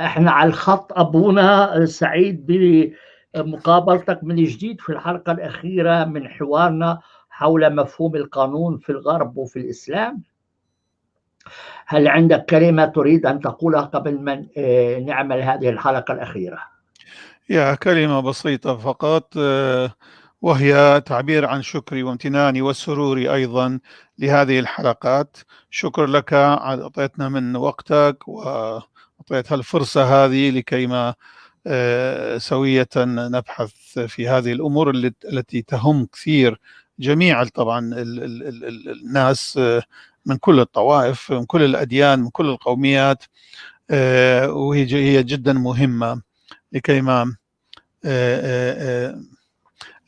احنا على الخط ابونا، سعيد بمقابلتك من جديد في الحلقة الأخيرة من حوارنا حول مفهوم القانون في الغرب وفي الإسلام. هل عندك كلمة تريد أن تقولها قبل ما نعمل هذه الحلقة الأخيرة؟ يا كلمة بسيطة فقط، وهي تعبير عن شكري وامتناني وسروري أيضا لهذه الحلقات. شكر لك، أعطيتنا من وقتك وأعطيت الفرصة هذه لكيما سوية نبحث في هذه الأمور التي تهم كثير جميع طبعا الناس من كل الطوائف، من كل الأديان، من كل القوميات، وهي جدا مهمة لكيما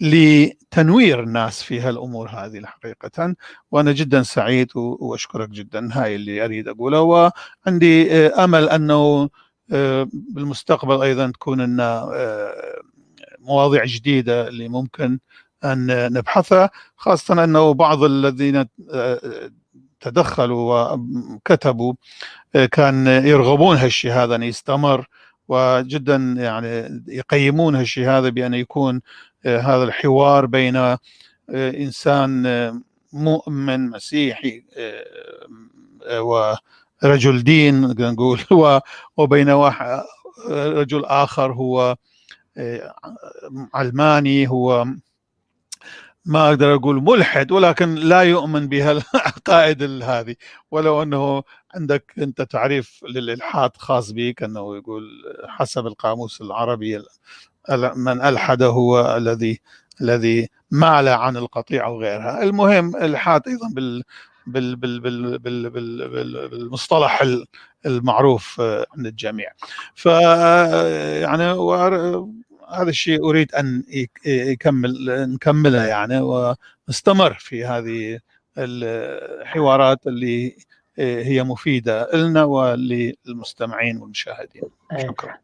لتنوير الناس في هالأمور هذه الحقيقة. وأنا جدا سعيد وأشكرك جدا. هاي اللي أريد أقوله، وعندي أمل أنه بالمستقبل أيضا تكون لنا مواضيع جديدة اللي ممكن أن نبحثها، خاصة أنه بعض الذين تدخلوا وكتبوا كان يرغبون هالشيء هذا أن يستمر، وجدا يعني يقيمون هالشيء هذا بأن يكون هذا الحوار بين إنسان مؤمن مسيحي ورجل دين نقول، وبين واحد رجل آخر هو علماني، هو ما أقدر أقول ملحد، ولكن لا يؤمن بها العقائد هذه، ولو أنه عندك أنت تعريف للإلحاد خاص بك، أنه يقول حسب القاموس العربي من ألحد هو الذي مال عن القطيع أو غيرها. المهم الإلحاد أيضا بالمصطلح المعروف عند الجميع. يعني هذا الشيء أريد أن نكمله يعني، ونستمر في هذه الحوارات اللي هي مفيدة لنا وللمستمعين والمشاهدين. شكرا.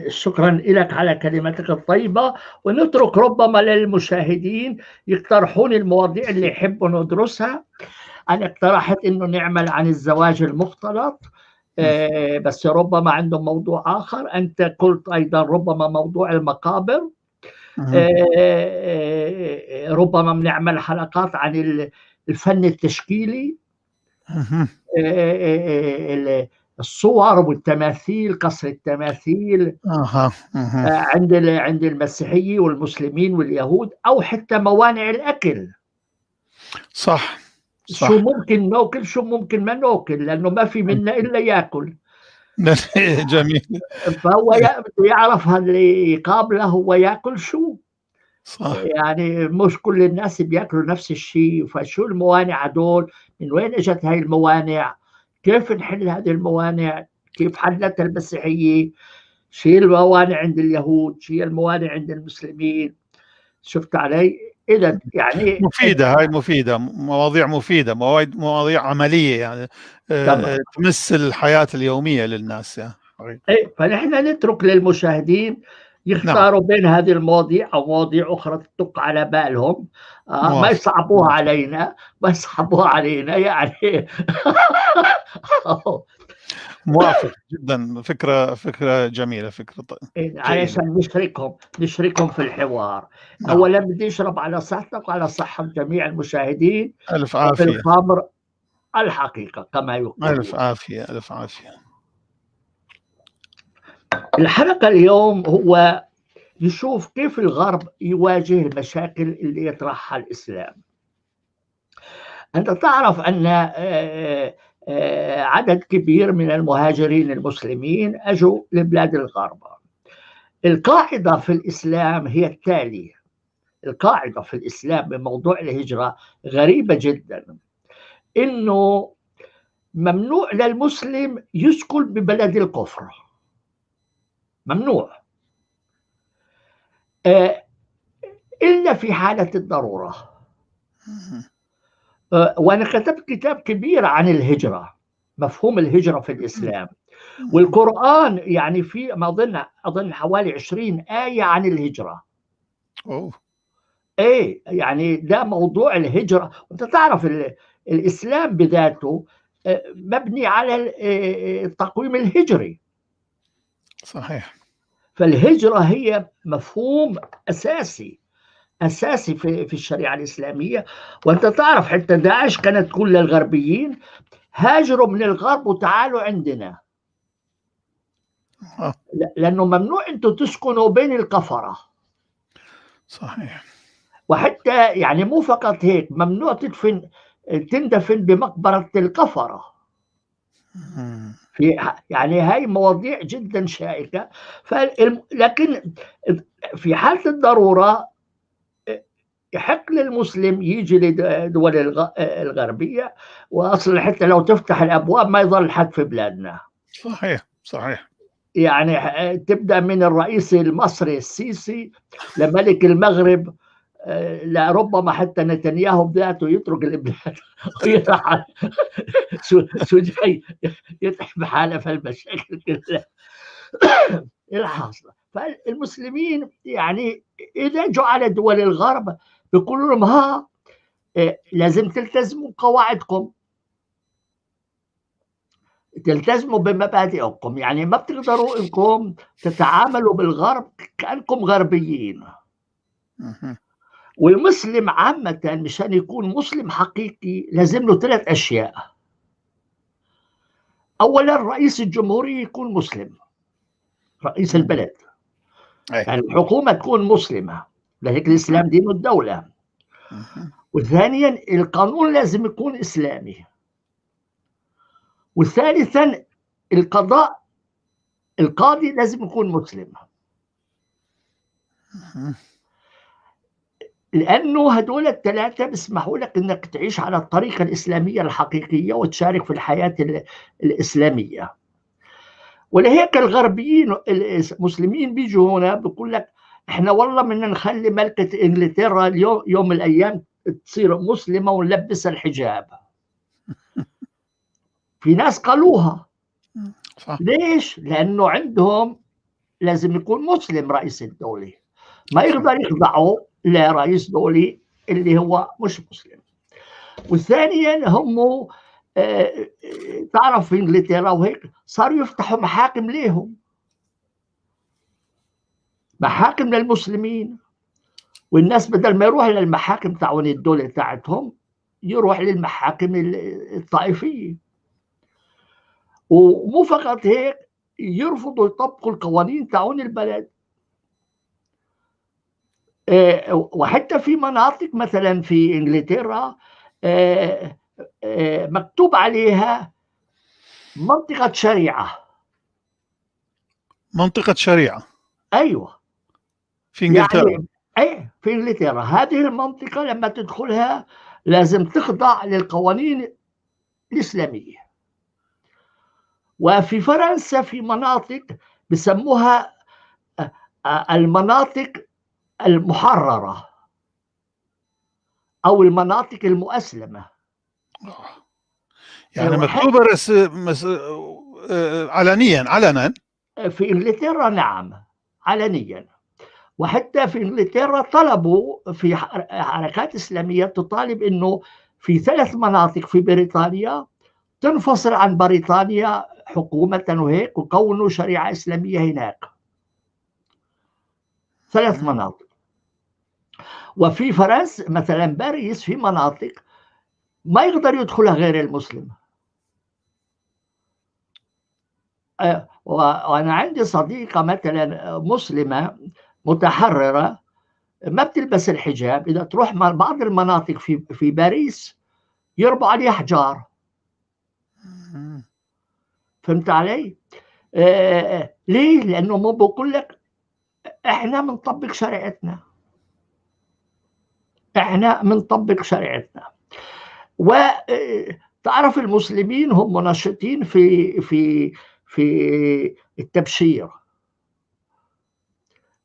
شكرا لك على كلمتك الطيبة، ونترك ربما للمشاهدين يقترحون المواضيع اللي يحبوا ندرسها. أنا اقترحت إنه نعمل عن الزواج المختلط، بس ربما عندهم موضوع آخر. أنت قلت أيضا ربما موضوع المقابر. ربما بنعمل حلقات عن الفن التشكيلي، الصور والتماثيل، قصر التماثيل عند المسيحيين والمسلمين واليهود، أو حتى موانع الأكل. صح. شو ممكن ناكل، شو ممكن ما ناكل، لأنه ما في منا إلا يأكل. جميل. فهو يعرف اللي يقابله هو يأكل شو. صح. يعني مش كل الناس بياكلوا نفس الشيء. فشو الموانع دول؟ من وين اجت هاي الموانع؟ كيف نحل هذه الموانع؟ كيف حلتها المسيحية؟ شيء الموانع عند اليهود، شيء الموانع عند المسلمين. شفت علي؟ إذا يعني مفيدة، هاي مفيدة، مواضيع مفيدة، مواضيع عملية يعني تمس الحياة اليومية للناس يعني. إيه، فنحن نترك للمشاهدين يختاروا بين هذه المواضيع أو مواضيع أخرى تدق على بالهم. ما يصعبوها علينا، ما يصعبوها علينا يعني. موافق جدا، فكرة جميلة، فكرة علشان نشركهم في الحوار. أولا بدي أشرب على صحتك وعلى صحة جميع المشاهدين. ألف عافية. وفي الخمر الحقيقة كما يقول. ألف عافية، ألف عافية. الحلقة اليوم هو يشوف كيف الغرب يواجه المشاكل اللي يطرحها الإسلام. أنت تعرف أن عدد كبير من المهاجرين المسلمين أجوا لبلاد الغرب. القاعدة في الإسلام هي التالية. القاعدة في الإسلام بموضوع الهجرة غريبة جدا، إنه ممنوع للمسلم يسكن ببلد الكفر، ممنوع إلا في حالة الضرورة. وأنا كتبت كتاب كبير عن الهجرة، مفهوم الهجرة في الإسلام، والقرآن يعني في ما أظن حوالي 20 آية عن الهجرة. إيه يعني ده موضوع الهجرة. وأنت تعرف الإسلام بذاته مبني على التقويم الهجري. صحيح. فالهجرة هي مفهوم أساسي في الشريعة الإسلامية. وأنت تعرف حتى داعش كانت تقول للغربيين هاجروا من الغرب وتعالوا عندنا، لأنه ممنوع أنتم تسكنوا بين الكفرة. صحيح. وحتى يعني مو فقط هيك، ممنوع تندفن بمقبرة الكفرة. يعني هاي مواضيع جدا شائكة. لكن في حالة الضرورة يحق للمسلم يجي لدول الغربية، وأصلا حتى لو تفتح الأبواب ما يظل حد في بلادنا. صحيح. صحيح. يعني تبدأ من الرئيس المصري السيسي لملك المغرب، لربما حتى نتنياهو بذاته يترك البلاد ويروح سوداي يتعب بحاله في المشاكل كلها الحاصله. فالمسلمين يعني اذا جو على دول الغرب بيقولوا لهم ها لازم تلتزموا قواعدكم، تلتزموا بمبادئكم، يعني ما بتقدروا انكم تتعاملوا بالغرب كانكم غربيين. والمسلم عامة مشان يكون مسلم حقيقي لازم له 3 أشياء. أولا رئيس الجمهورية يكون مسلم، رئيس البلد، يعني الحكومة تكون مسلمة، لذلك الإسلام دين الدولة. وثانيا القانون لازم يكون إسلامي. وثالثا القاضي لازم يكون مسلم، لأنه هدول ال3 بيسمحوا لك أنك تعيش على الطريقة الإسلامية الحقيقية وتشارك في الحياة الإسلامية. ولهيك الغربيين المسلمين بيجوا هنا بيقول لك احنا والله بدنا نخلي ملكة انجلترا اليوم يوم من الايام تصير مسلمة ونلبسها الحجاب. في ناس قالوها. ليش؟ لانه عندهم لازم يكون مسلم رئيس الدولة، ما يقدر يخضعوا لرئيس دولة اللي هو مش مسلم. وثانيا هم تعرف في انجلترا وهيك صاروا يفتحوا محاكم ليهم، محاكم للمسلمين، والناس بدل ما يروح للمحاكم تاعون الدولة تاعتهم يروح للمحاكم الطائفية. ومو فقط هيك، يرفضوا يطبقوا القوانين تاعون البلد. وحتى في مناطق مثلا في انجلترا مكتوب عليها منطقة شريعة. منطقة شريعة. ايوه في انجلترا. يعني في انجلترا هذه المنطقة لما تدخلها لازم تخضع للقوانين الإسلامية. وفي فرنسا في مناطق بسموها المناطق المحررة أو المناطق المؤسلمة. يعني مكتوبة علنا. في إنجلترا نعم علنيا. وحتى في إنجلترا طلبوا في حركات إسلامية تطالب أنه في 3 مناطق في بريطانيا تنفصل عن بريطانيا حكومة وهيك وكونوا شريعة إسلامية هناك. 3 مناطق. وفي فرنسا مثلا باريس في مناطق ما يقدر يدخلها غير المسلم. وأنا عندي صديقة مثلا مسلمة متحررة ما بتلبس الحجاب، إذا تروح بعض المناطق في باريس يربوا عليها أحجار. فهمت علي؟ ليه؟ لأنه مو بقول لك إحنا بنطبق شريعتنا، إحنا بنطبق شريعتنا. وتعرف المسلمين هم منشطين في التبشير،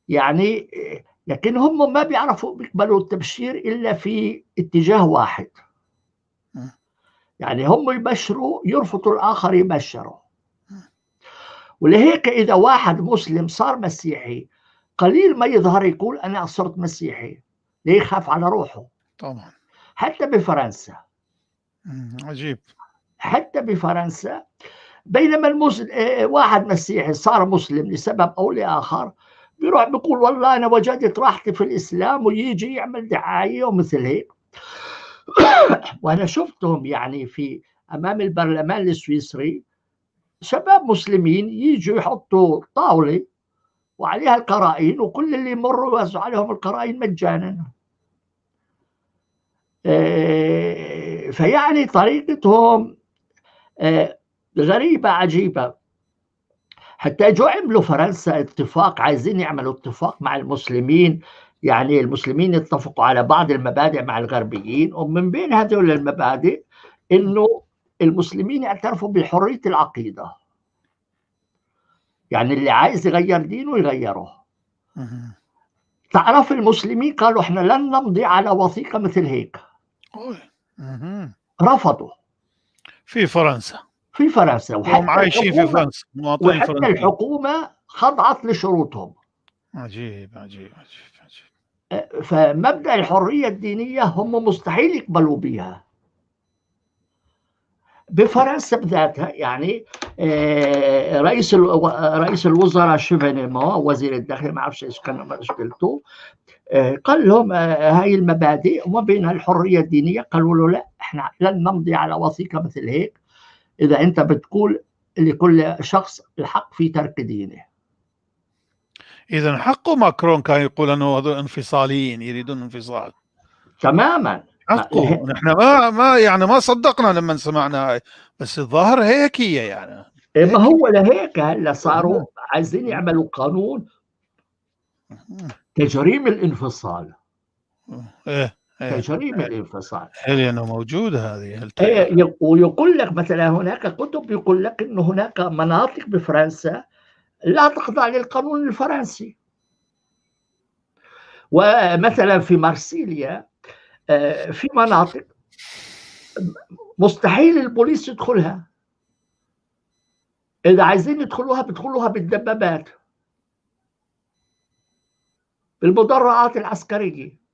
يعني لكن هم ما بيعرفوا بيقبلوا التبشير إلا في اتجاه واحد، يعني هم يبشروا يرفضوا الآخر يبشروا. ولهيك إذا واحد مسلم صار مسيحي قليل ما يظهر يقول أنا صرت مسيحي، ليه؟ يخاف على روحه. طبعا. حتى بفرنسا عجيب. حتى بفرنسا بينما واحد مسيحي صار مسلم لسبب أو لآخر، بيروح بيقول والله أنا وجدت راحتي في الإسلام، ويجي يعمل دعاية ومثل هيك. وأنا شفتهم يعني في أمام البرلمان السويسري شباب مسلمين يجوا يحطوا طاولة وعليها القرائن، وكل اللي يمروا يوزعوا عليهم القرائن مجانا. فيعني طريقتهم غريبة عجيبة. حتى جو عملوا فرنسا اتفاق، عايزين يعملوا اتفاق مع المسلمين، يعني المسلمين اتفقوا على بعض المبادئ مع الغربيين، ومن بين هذول المبادئ انه المسلمين يعترفوا بحرية العقيدة، يعني اللي عايز يغير دينه يغيره. تعرف المسلمين قالوا احنا لن نمضي على وثيقة مثل هيك، رفضوا في فرنسا. في فرنسا، وهم عايشين في فرنسا، مواطنين وحتى فرنسيين. الحكومة خضعت لشروطهم. عجيب عجيب عجيب عجيب. فمبدأ الحرية الدينية هم مستحيل يقبلوا بها بفرنسا بذاتها. يعني رئيس الوزراء شيفينيمون وزير الداخلية، ما اعرفش ايش كان مشكلته، قال لهم هاي المبادئ وما بينها الحرية الدينية. قالوا له لا، احنا لن نمضي على وثيقة مثل هيك إذا أنت بتقول لكل شخص الحق في ترك دينه. إذا حقه ماكرون كان يقول أنه هذول انفصاليين يريدون انفصال تماما. حقه. نحن ما يعني ما صدقنا لما سمعنا هاي، بس الظاهر هيك هي يعني. ما هو لهيك هلا صاروا عايزين يعملوا قانون تجريم الانفصال. تجريم الانفصال لأنه موجود هذه. ويقول لك مثلا هناك كتب يقول لك انه هناك مناطق بفرنسا لا تخضع للقانون الفرنسي. ومثلا في مارسيليا في مناطق مستحيل البوليس يدخلها، إذا عايزين يدخلوها بيدخلوها بالدبابات، بالمدرعات العسكرية.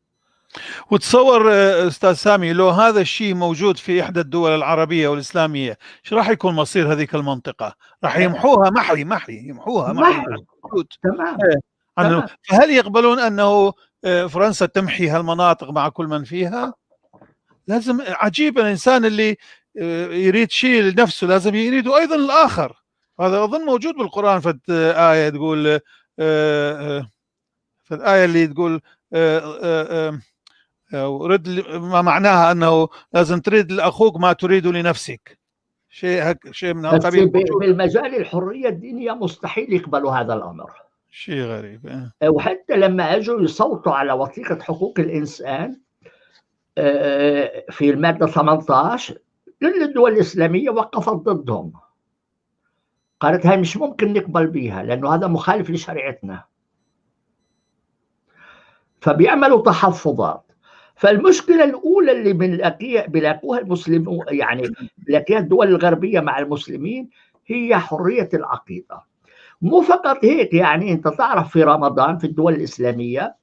وتصور أستاذ سامي لو هذا الشيء موجود في إحدى الدول العربية والإسلامية، شو راح يكون مصير هذيك المنطقة؟ راح يمحوها يمحوها محي. تمام. فهل يقبلون أنه فرنسا تمحي هالمناطق مع كل من فيها؟ لازم. عجيب الإنسان اللي يريد شيء لنفسه لازم يريده أيضا الآخر. هذا أظن موجود بالقرآن في آية تقول في الآية اللي تقول ورد ما معناها أنه لازم تريد لأخوك ما تريد لنفسك، شيء من هالقبيل. بالمجال الحرية الدينية مستحيل يقبلوا هذا الأمر. شيء غريب. وحتى لما أجوا يصوتوا على وثيقة حقوق الإنسان في المادة 18 كل الدول الإسلامية وقفت ضدهم، قالت هاي مش ممكن نقبل بها لأنه هذا مخالف لشريعتنا، فبيعملوا تحفظات. فالمشكلة الأولى اللي بيلاقوها المسلمون، يعني بيلاقيها الدول الغربية مع المسلمين، هي حرية العقيدة. مو فقط هيك، يعني أنت تعرف في رمضان في الدول الإسلامية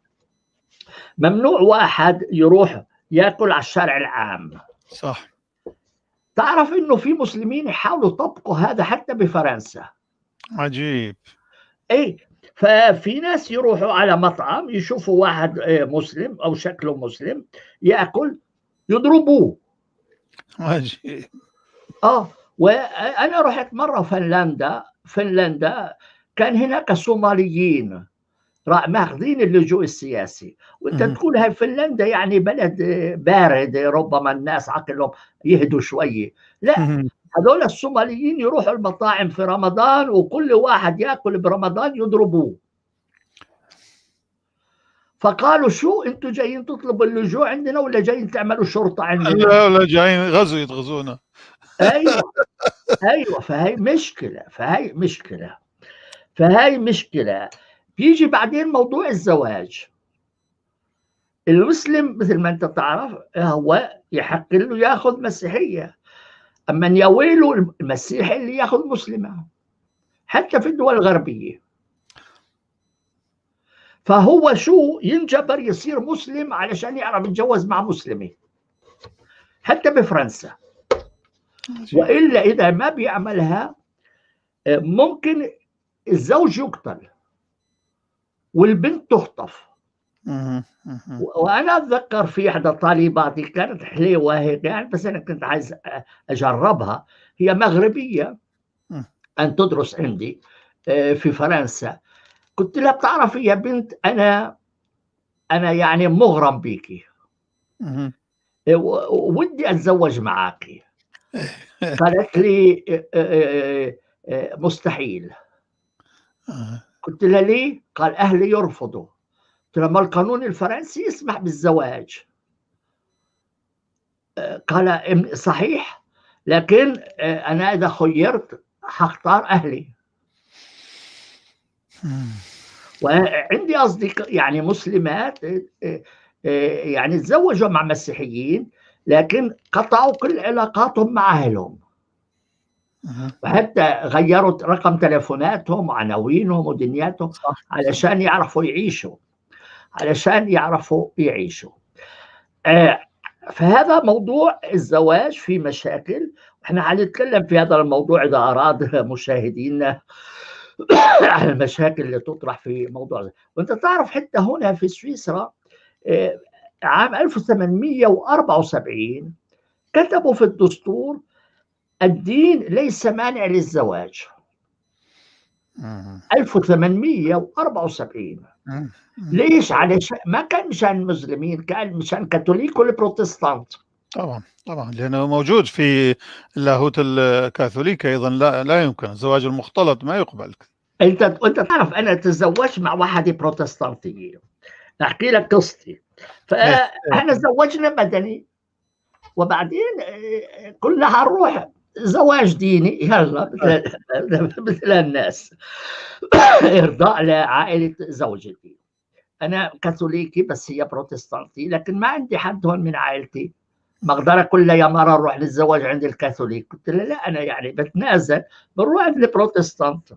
ممنوع واحد يروح يأكل على الشارع العام. صح. تعرف إنه في مسلمين يحاولوا يطبقوا هذا حتى بفرنسا. عجيب. أي ففي ناس يروحوا على مطعم يشوفوا واحد مسلم أو شكله مسلم يأكل يضربوه. عجيب. وأنا رحت مرة فنلندا كان هناك صوماليين ماخذين اللجوء السياسي، وانت تقول هاي فنلندا يعني بلد بارد ربما الناس عقلهم يهدوا شوية. لا، هذول الصوماليين يروحوا المطاعم في رمضان وكل واحد يأكل برمضان يضربوه. فقالوا شو انتوا جايين تطلبوا اللجوء عندنا ولا جايين تعملوا شرطة عندنا؟ لا جايين غزو يتغزونا. ايوه فهي مشكلة. بيجي بعدين موضوع الزواج. المسلم مثل ما انت تعرف هو يحق له ياخذ مسيحية، اما يا ويله المسيحي اللي ياخذ مسلمة حتى في الدول الغربية. فهو شو ينجبر يصير مسلم علشان يعرف يتجوز مع مسلمة حتى بفرنسا، وإلا إذا ما بيعملها ممكن الزوج يقتل والبنت تخطف. وانا اتذكر في احدى طالباتي كانت حليوه هيك يعني، بس انا كنت عايز اجربها. هي مغربيه ان تدرس عندي في فرنسا. قلت لها بتعرفي يا بنت، انا يعني مغرم بيكي، ودي اتزوج معك. قالت لي مستحيل. قلت لها ليه؟ قال اهلي يرفضوا. قلت لها ما القانون الفرنسي يسمح بالزواج. قال صحيح، لكن انا اذا خيرت هختار اهلي. وعندي اصدقاء يعني مسلمات يعني تزوجوا مع مسيحيين، لكن قطعوا كل علاقاتهم مع اهلهم، وحتى غيروا رقم تلفوناتهم وعناوينهم ودنياتهم علشان يعرفوا يعيشوا. فهذا موضوع الزواج في مشاكل، احنا حنتكلم في هذا الموضوع اذا اراد مشاهدينا على المشاكل اللي تطرح في موضوع ده. وانت تعرف حتى هنا في سويسرا عام 1874 كتبوا في الدستور الدين ليس مانع للزواج. 1874. ليش؟ علشان ما كان مشان المسلمين، كان مشان كاثوليك والبروتستانت. طبعا لانه موجود في اللاهوت الكاثوليكي ايضا، لا يمكن الزواج المختلط، ما يقبل. انت تعرف انا تزوجت مع واحده بروتستانتيه، احكي لك قصتي. فاحنا تزوجنا مدني، وبعدين كلها نروح زواج ديني، يلا مثل الناس ارضاء لعائله زوجتي. انا كاثوليكي بس هي بروتستانتي، لكن ما عندي حد هون من عائلتي ما اقدر كل يا مره اروح للزواج عند الكاثوليك. قلت له لا، انا يعني بتنازل، بنروح عند البروتستانت.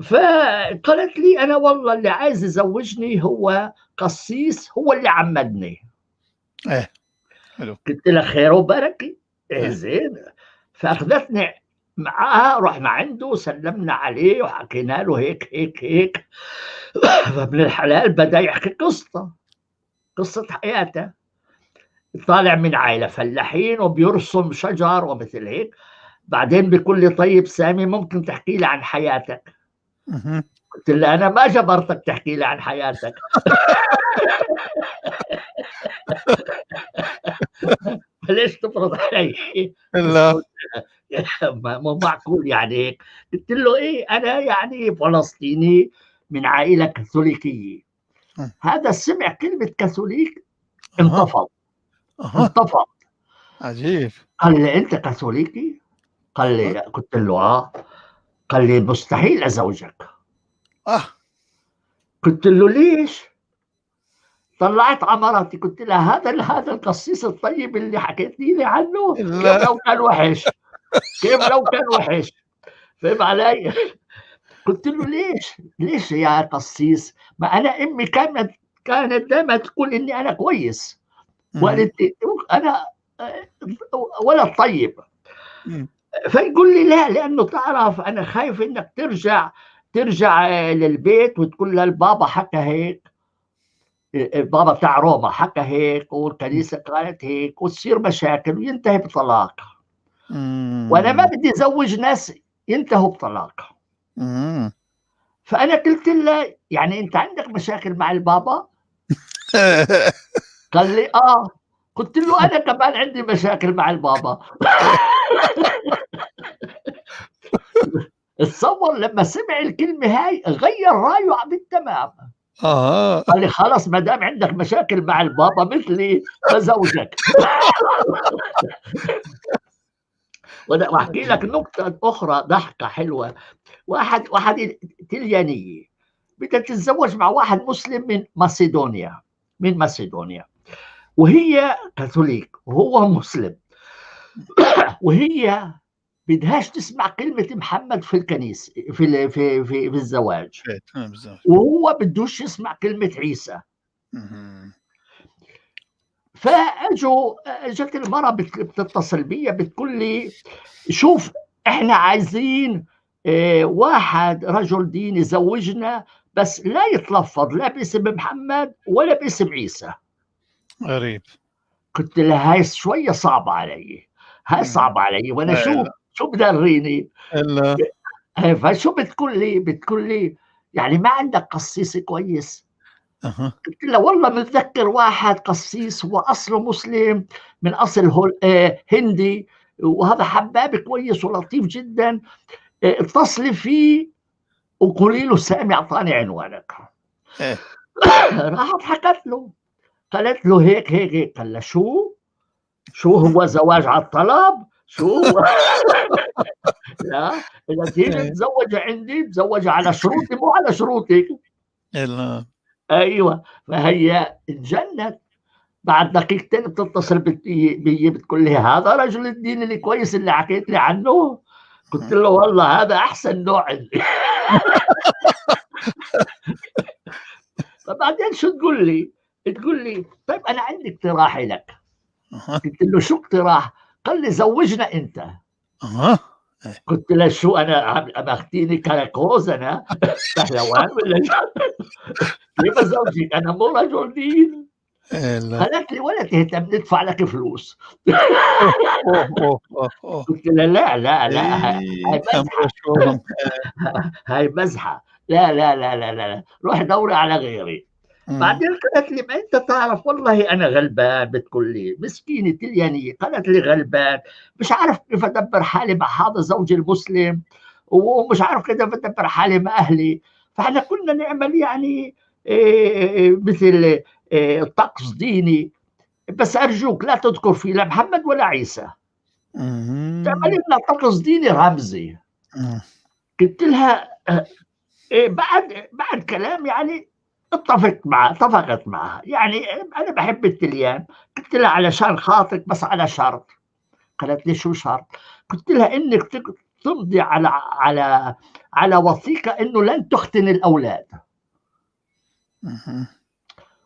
فقالت لي انا والله اللي عايز يزوجني هو قسيس، هو اللي عمدني. حلو. قلت لها خير وبركه، زين. فاخذتني معاها، رحنا عنده سلمنا عليه وحكينا له هيك هيك هيك. فابن الحلال بدا يحكي قصه حياته. طالع من عائله فلاحين وبيرسم شجر ومثل هيك. بعدين بيقول لي طيب سامي، ممكن تحكي لي عن حياتك؟ قلت له انا ما جبرتك تحكي لي عن حياتك. ليش تفرض علي؟ لا مو معقول يعني هيك. قلت له ايه، انا يعني فلسطيني من عائله كاثوليكيه. هذا سمع كلمه كاثوليك انتفض. عجيب. قال لي انت كاثوليكي؟ قال لي قلت له قال لي مستحيل ازوجك. قلت له ليش؟ طلعت عمراتي، قلت لها هذا القسيس الطيب اللي حكيت لي عنه كيف لو كان وحش، فهم علي؟ قلت له ليش يا قسيس؟ ما انا امي كانت دائما تقول اني انا كويس، وقالت انا ولد طيب. فيقول لي لا، لانه تعرف انا خايف انك ترجع للبيت وتقول لها البابا حكى هيك، البابا بتاع روما حكى هيك والكنيسه قالت هيك، وتصير مشاكل وينتهي بطلاق. وانا ما بدي ازوج ناس ينتهوا بطلاق. فانا قلت له يعني انت عندك مشاكل مع البابا؟ قال لي قلت له انا كمان عندي مشاكل مع البابا. تصور لما سمع الكلمه هاي غير رايه بالتمام. قال لي خلاص ما دام عندك مشاكل مع البابا مثلي بزوجك. واحكي لك نقطه اخرى ضحكه حلوه. واحد تليانيه بدها تتزوج مع واحد مسلم من ماسيدونيا، وهي كاثوليك وهو مسلم. وهي بدهاش تسمع كلمة محمد في الكنيسة في الزواج، وهو بدوش يسمع كلمة عيسى. جت المرأة بتتصل بي بتقول لي شوف احنا عايزين واحد رجل ديني زوجنا، بس لا يتلفظ لا باسم محمد ولا باسم عيسى. غريب. قلت لها هاي شوية صعبة علي، هاي صعبة علي، وأنا شو بدريني؟ إلا فشو بتقول لي يعني ما عندك قسيس كويس؟ قلت له والله متذكر واحد قسيس هو أصله مسلم من أصل هندي، وهذا حباب كويس ولطيف جدا، اتصلي فيه وقولي له سامي أعطاني عنوانك. راحت حكت له، قالت له هيك هيك هيك. قال له شو هو زواج على الطلب؟ شو هو؟ لا، إذا تيجي تزوج عندي تزوج على شروطي مو على شروطك. إلا أيوة، فهي اتجنت. بعد دقيقتين بتتصل بي بتقول لي هذا رجل الدين اللي كويس اللي حكيت لي عنه. قلت له والله هذا أحسن نوع عندي. فبعدين شو تقول لي؟ تقول لي طيب أنا عندي اقتراح لك. قلت له شو اقتراح؟ قال لي زوجنا أنت. قلت له شو أنا أخذتيني كراكوز أنا بهلوان ولا كيف زوجك؟ أنا مو رجل دين. قالت لي ولا تهتم ندفع لك فلوس. قلت لها لا لا لا، هاي مزحة. هاي مزحة، لا لا لا لا لا، روح دوري على غيري. بعدين قالت لي ما انت تعرف والله انا غلبان. بتقول لي مسكينه تليانيه. قالت لي غلبان مش عارف كيف ادبر حالي مع هذا زوجي المسلم، ومش عارف كيف ادبر حالي مع اهلي. فاحنا كنا نعمل يعني مثل طقس ديني، بس ارجوك لا تذكر فيه لا محمد ولا عيسى، تعمل لنا طقس ديني رمزي. قلت لها بعد كلام يعني اتفقت معها يعني انا بحب التليان. قلت لها علشان خاطرك بس على شرط. قالت لي شو شرط؟ قلت لها انك تمضي على وثيقه انه لن تختن الاولاد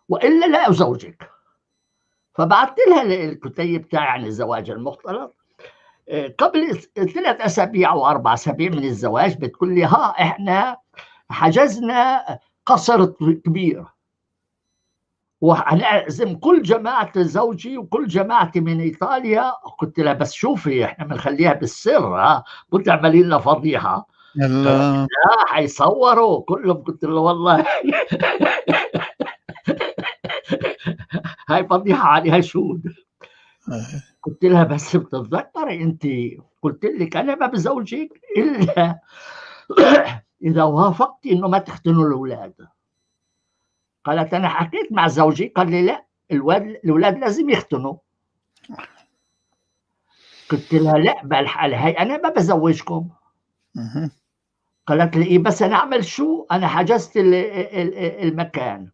والا لا ازوجك. فبعثت لها الكتيب تاعي عن الزواج المختلط قبل 3 أسابيع او 4 أسابيع من الزواج. بتقول لي ها احنا حجزنا قصر كبير وهنعزم كل جماعة زوجي وكل جماعتي من إيطاليا. قلت لها بس شوفي احنا بنخليها بالسر، ها بتعملي لنا فضيحة. لا حيصوروا كلهم. قلت له والله هاي فضيحة عليها شهود. قلت لها بس بتتذكري انت قلت لك انا ما بزوجك الا اذا وافقتي انه ما تختنوا الاولاد. قالت انا حكيت مع زوجي قال لي لا الاولاد لازم يختنوا. قلت لها لا بالحال هاي انا ما بزوجكم. قالت لي إيه بس انا اعمل شو؟ انا حجزت المكان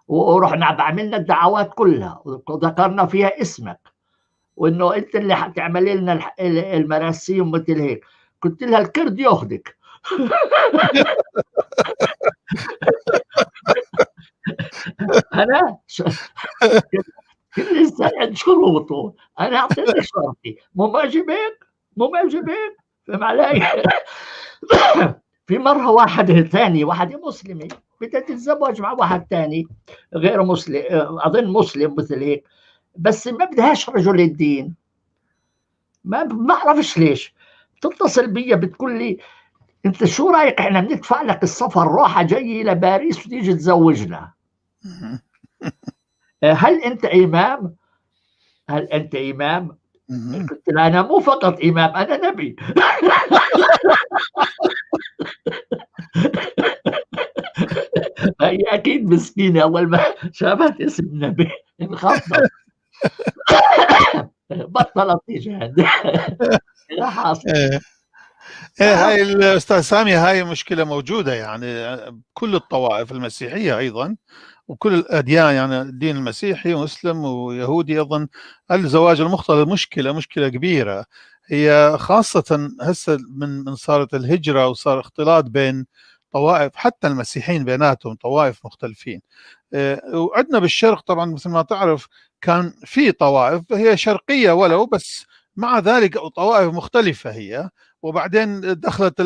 ورحنا عملنا الدعوات كلها وذكرنا فيها اسمك وانه انت اللي حتعملي لنا المراسيم مثل هيك. قلت لها الكرد ياخذك. انا كل انسان عنده شروطه، انا اعطيتك شرطي مو معجبك فهم علي؟ في مره واحده ثاني واحده مسلمه بدها تتزوج مع واحد ثاني غير مسلم، اظن مسلم مثل هيك، بس ما بدهاش رجل الدين. ما بعرفش ليش بتتصل بي بتقول لي انت شو رايك احنا بندفع لك السفر راحه جاي لباريس وتيجي تزوجنا. هل انت امام؟ قلت لها انا مو فقط امام انا نبي. هي اكيد مسكينه اول ما شافت اسم نبي انخفضت. بطلت تجاهد. لا حاصل. هاي الاستاذ سامي هاي مشكله موجوده يعني كل الطوائف المسيحيه ايضا وكل الاديان، يعني الدين المسيحي ومسلم ويهودي ايضا الزواج المختلط مشكله كبيره. هي خاصه هسه من صارت الهجره وصار اختلاط بين طوائف، حتى المسيحيين بيناتهم طوائف مختلفين. وعندنا بالشرق طبعا مثل ما تعرف كان في طوائف هي شرقيه ولو، بس مع ذلك طوائف مختلفه هي، وبعدين دخلت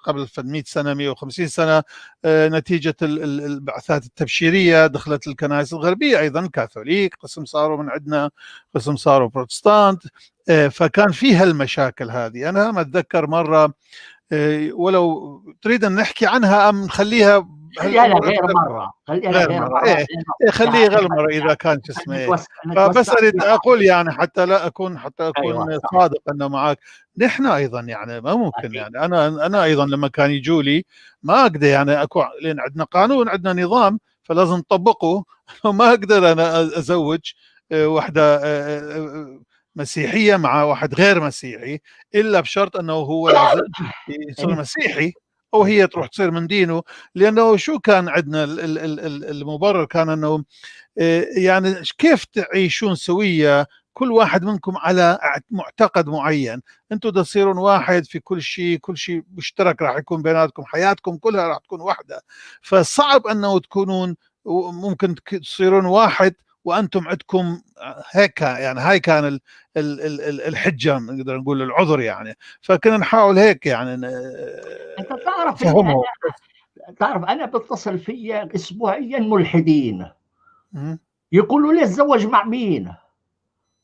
قبل 100 سنة 150 سنة نتيجة البعثات التبشيرية دخلت الكنائس الغربية أيضا، كاثوليك، قسم صاروا من عندنا، قسم صاروا بروتستانت، فكان فيها المشاكل هذه. أنا ما أتذكر مرة، ولو تريد أن نحكي عنها أم نخليها خليها غير مرة، خليها غير غير مرة. مرة، إيه خليه غير مرة إذا كان اسمه. فبس أريد أقول يعني حتى أكون أيوة صادق أنه معك. نحن أيضا يعني ما ممكن يعني أنا أيضا لما كان يجوا لي ما أقدر يعني لأن عندنا قانون، عندنا نظام، فلازم نطبقه. وما أقدر أنا أزوج واحدة مسيحية مع واحد غير مسيحي إلا بشرط أنه هو لازم يصير مسيحي أو هي تروح تصير من دينه. لأنه شو كان عندنا المبرر كان أنه يعني كيف تعيشون سوية كل واحد منكم على معتقد معين، انتم تصيرون واحد في كل شيء مشترك راح يكون بيناتكم، حياتكم كلها راح تكون واحدة. فصعب أنه تكونون ممكن تصيرون واحد وأنتم عندكم هيك يعني. هاي كان الحجة، نقدر نقول العذر يعني. فكنا نحاول هيك يعني انت تعرف فهمه. تعرف انا بتصل فيا اسبوعيا ملحدين يقولوا لي اتزوج مع مين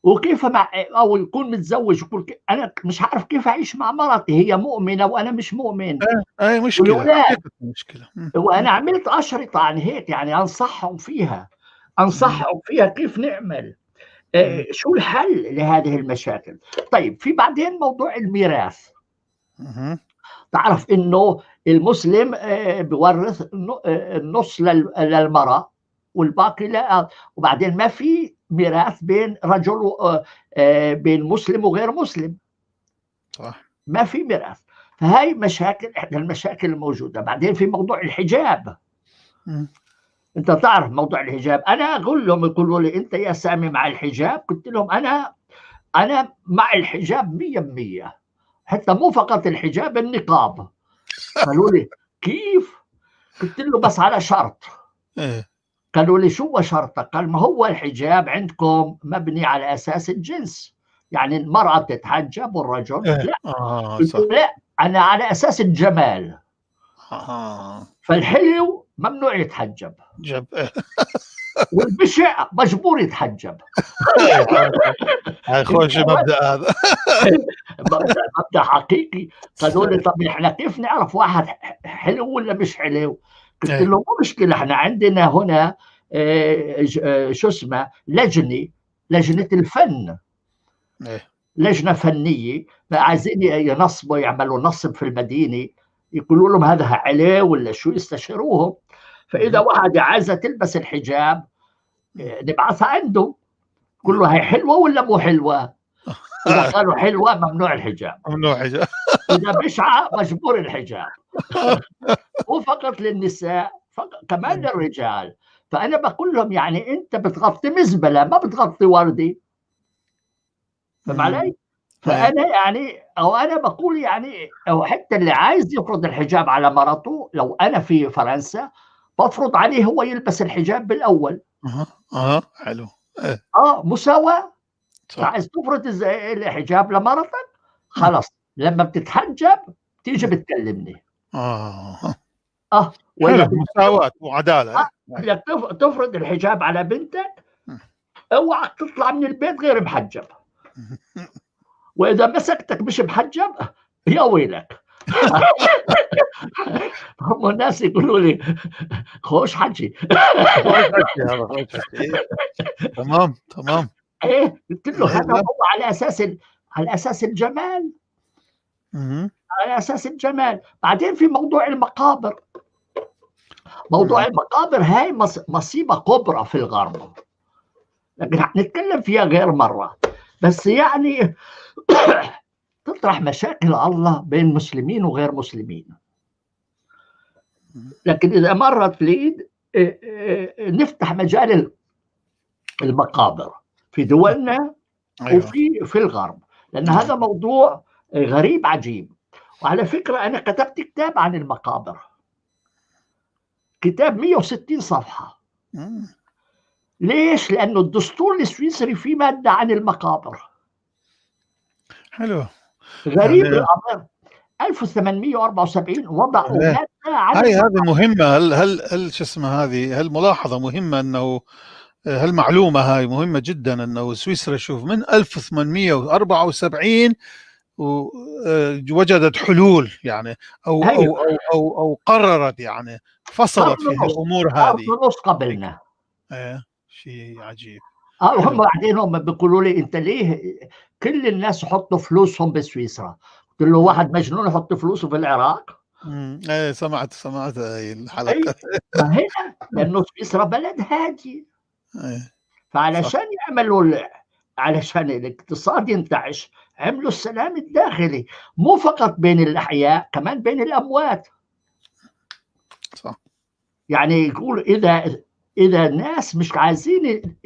وكيف مع، او يكون متزوج يقول انا مش عارف كيف اعيش مع مرتي، هي مؤمنه وانا مش مؤمن. اي مشكله، حقيقة مشكله. وانا عملت اشرطه عن هيك يعني انصحهم فيها كيف نعمل، شو الحل لهذه المشاكل. طيب في بعدين موضوع الميراث. تعرف انه المسلم بيورث النص للمرأة والباقي لا، وبعدين ما في ميراث بين رجل بين مسلم وغير مسلم، صح، ما في ميراث. فهاي مشاكل، احدى المشاكل الموجودة. بعدين في موضوع الحجاب. انت تعرف موضوع الحجاب، انا اقول لهم، يقولوا لي انت يا سامي مع الحجاب؟ قلت لهم انا مع الحجاب 100%، حتى مو فقط الحجاب، النقاب. قالوا لي كيف؟ قلت له بس على شرط. قالوا لي شو هو شرطك؟ قال ما هو الحجاب عندكم مبني على اساس الجنس، يعني المرأة تتحجب والرجل لا. قلت له لا، انا على اساس الجمال. فالحلو ممنوع يتحجب والبشع مجبور يتحجب. هاي خوش مبدأ هذا. مبدأ حقيقي. قالوا لي طب احنا كيف نعرف واحد حلو ولا مش حلو؟ قلت له مو مشكلة، احنا عندنا هنا شو اسمه لجنة الفن، لجنة فنية عايزين ينصبوا، يعملوا نصب في المدينة، يقولوا لهم هذا عليه ولا شو، يستشيروهم. فإذا واحدة عايزة تلبس الحجاب نبعثها عنده، كله هي حلوة ولا مو حلوة؟ إذا قالوا حلوة ممنوع الحجاب، ممنوع حجاب. إذا بشعة مجبور الحجاب. مو فقط للنساء، كمان للرجال. فأنا بقول لهم يعني أنت بتغطي مزبلة ما بتغطي وردة، فهم علي؟ فأنا يعني، أو أنا بقول يعني، أو حتى اللي عايز يفرض الحجاب على مرته، لو أنا في فرنسا بفرض عليه هو يلبس الحجاب بالأول. حلو. مساواة. عايز تفرض الحجاب لمرتك، خلاص لما بتتحجب تيجي بتكلمني. ولا مساواة وعدالة. بدك تفرض الحجاب على بنتك، اوعى تطلع من البيت غير محجب، واذا مسكتك مش محجب يا ويلك. هم الناس يقولوا لي خوش حكي. تمام. ايه قلت له هذا هو على اساس الجمال، على اساس الجمال. بعدين في موضوع المقابر. موضوع المقابر هاي مصيبة كبرى في الغرب، لكن نتكلم فيها غير مرة. بس يعني تطرح مشاكل الله بين مسلمين وغير مسلمين. لكن إذا مرت ليد نفتح مجال المقابر في دولنا وفي الغرب، لأن هذا موضوع غريب عجيب. وعلى فكرة أنا كتبت كتاب عن المقابر، كتاب 160 صفحة. ليش؟ لأنه الدستور السويسري فيه مادة عن المقابر. حلو. غريب الأمر. 1874 وضعوا مادة عن هذه مهمة. هل شو اسمه هذه ملاحظة مهمة، أنه هالمعلومة هاي مهمة جدا، أنه سويسرا شوف من 1874 وجدت حلول يعني، أو قررت يعني، فصلت في الأمور هذه. قرن ونص قبلنا. شيء عجيب. هم بعدين هم بيقولوا لي انت ليه كل الناس يحطوا فلوسهم بسويسرا؟ قلت له واحد مجنون يحط فلوسه في العراق؟ سمعت هاي الحلقة. ما هنا لانه سويسرا بلد هادي، فعلشان يعملوا علشان الاقتصاد ينتعش عملوا السلام الداخلي، مو فقط بين الأحياء، كمان بين الأموات. صح. يعني يقول إذا الناس مش عايزين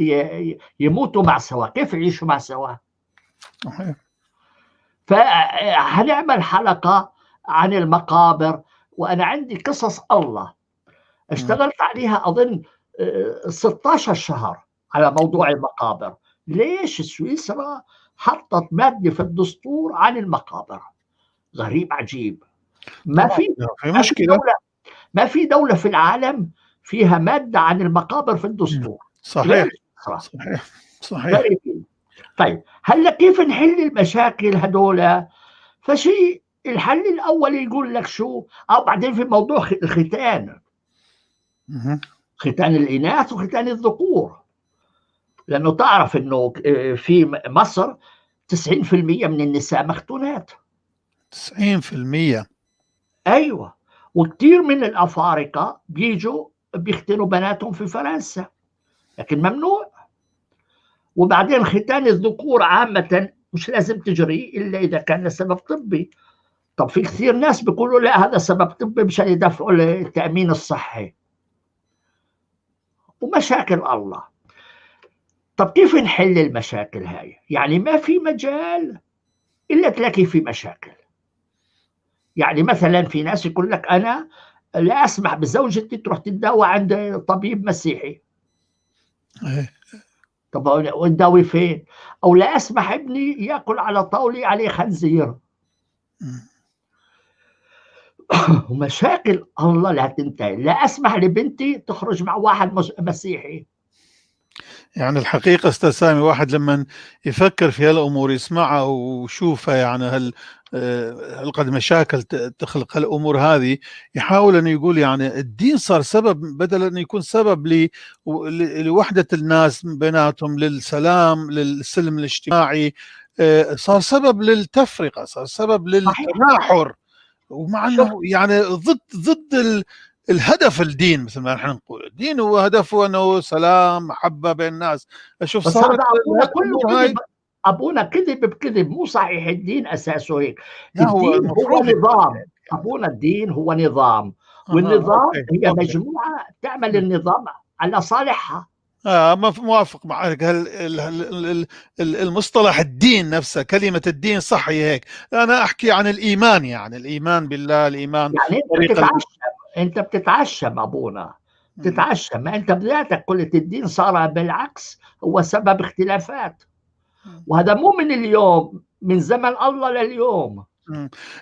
يموتوا مع سوا، كيف يعيشوا مع سوا؟ فهنعمل حلقة عن المقابر، وأنا عندي قصص الله اشتغلت عليها أظن 16 شهر على موضوع المقابر. ليش سويسرا حطت مادة في الدستور عن المقابر؟ غريب عجيب. ما في دولة في العالم فيها مادة عن المقابر في الدستور. صحيح. طيب هلا كيف نحل المشاكل هدول؟ فشيء الحل الأول يقول لك شو، أو بعدين في موضوع الختان، ختان الإناث وختان الذكور، لأنه تعرف أنه في مصر 90% من النساء مختونات. 90%؟ أيوة، وكثير من الأفارقة بيجوا بيختنوا بناتهم في فرنسا، لكن ممنوع. وبعدين ختان الذكور عامة مش لازم تجري إلا إذا كان لسبب طبي. طب في كثير ناس بيقولوا لا هذا سبب طبي مشان يدفعوا التأمين الصحي، ومشاكل الله. طب كيف نحل المشاكل هاي؟ يعني ما في مجال إلا تلاقي في مشاكل. يعني مثلا في ناس يقول لك أنا لا أسمح بزوجتي تروح تتداوى عند طبيب مسيحي. طب ونداوي فين؟ أو لا أسمح ابني يأكل على طاولي عليه خنزير. ومشاكل الله لا تنتهي. لا أسمح لبنتي تخرج مع واحد مسيحي. يعني الحقيقة أستاذ سامي، واحد لما يفكر في هالأمور يسمعها وشوفها، يعني هالقد مشاكل تخلق هالأمور هذه، يحاول أن يقول يعني الدين صار سبب، بدل أن يكون سبب لوحدة الناس بيناتهم، للسلام، للسلم الاجتماعي، صار سبب للتفرقة، صار سبب للتناحر. ومع أنه يعني ضد الهدف الدين، مثل ما نحن نقول الدين هو هدفه انه سلام محبه بين الناس. اشوف بس صارت أبونا كله كذب، أبونا كذب بكذب، مو صحيح. الدين أساسه هيك. الدين هو نظام. أبونا الدين هو نظام، والنظام هي مجموعة تعمل النظام على صالحها. موافق معك. المصطلح الدين نفسه، كلمة الدين صح هي هيك. أنا أحكي عن الإيمان، يعني الإيمان بالله، الإيمان يعني أنت بتتعشم أبونا، بتتعشم. ما أنت بذاتك قلت الدين صار بالعكس هو سبب اختلافات، وهذا مو من اليوم، من زمن الله لليوم.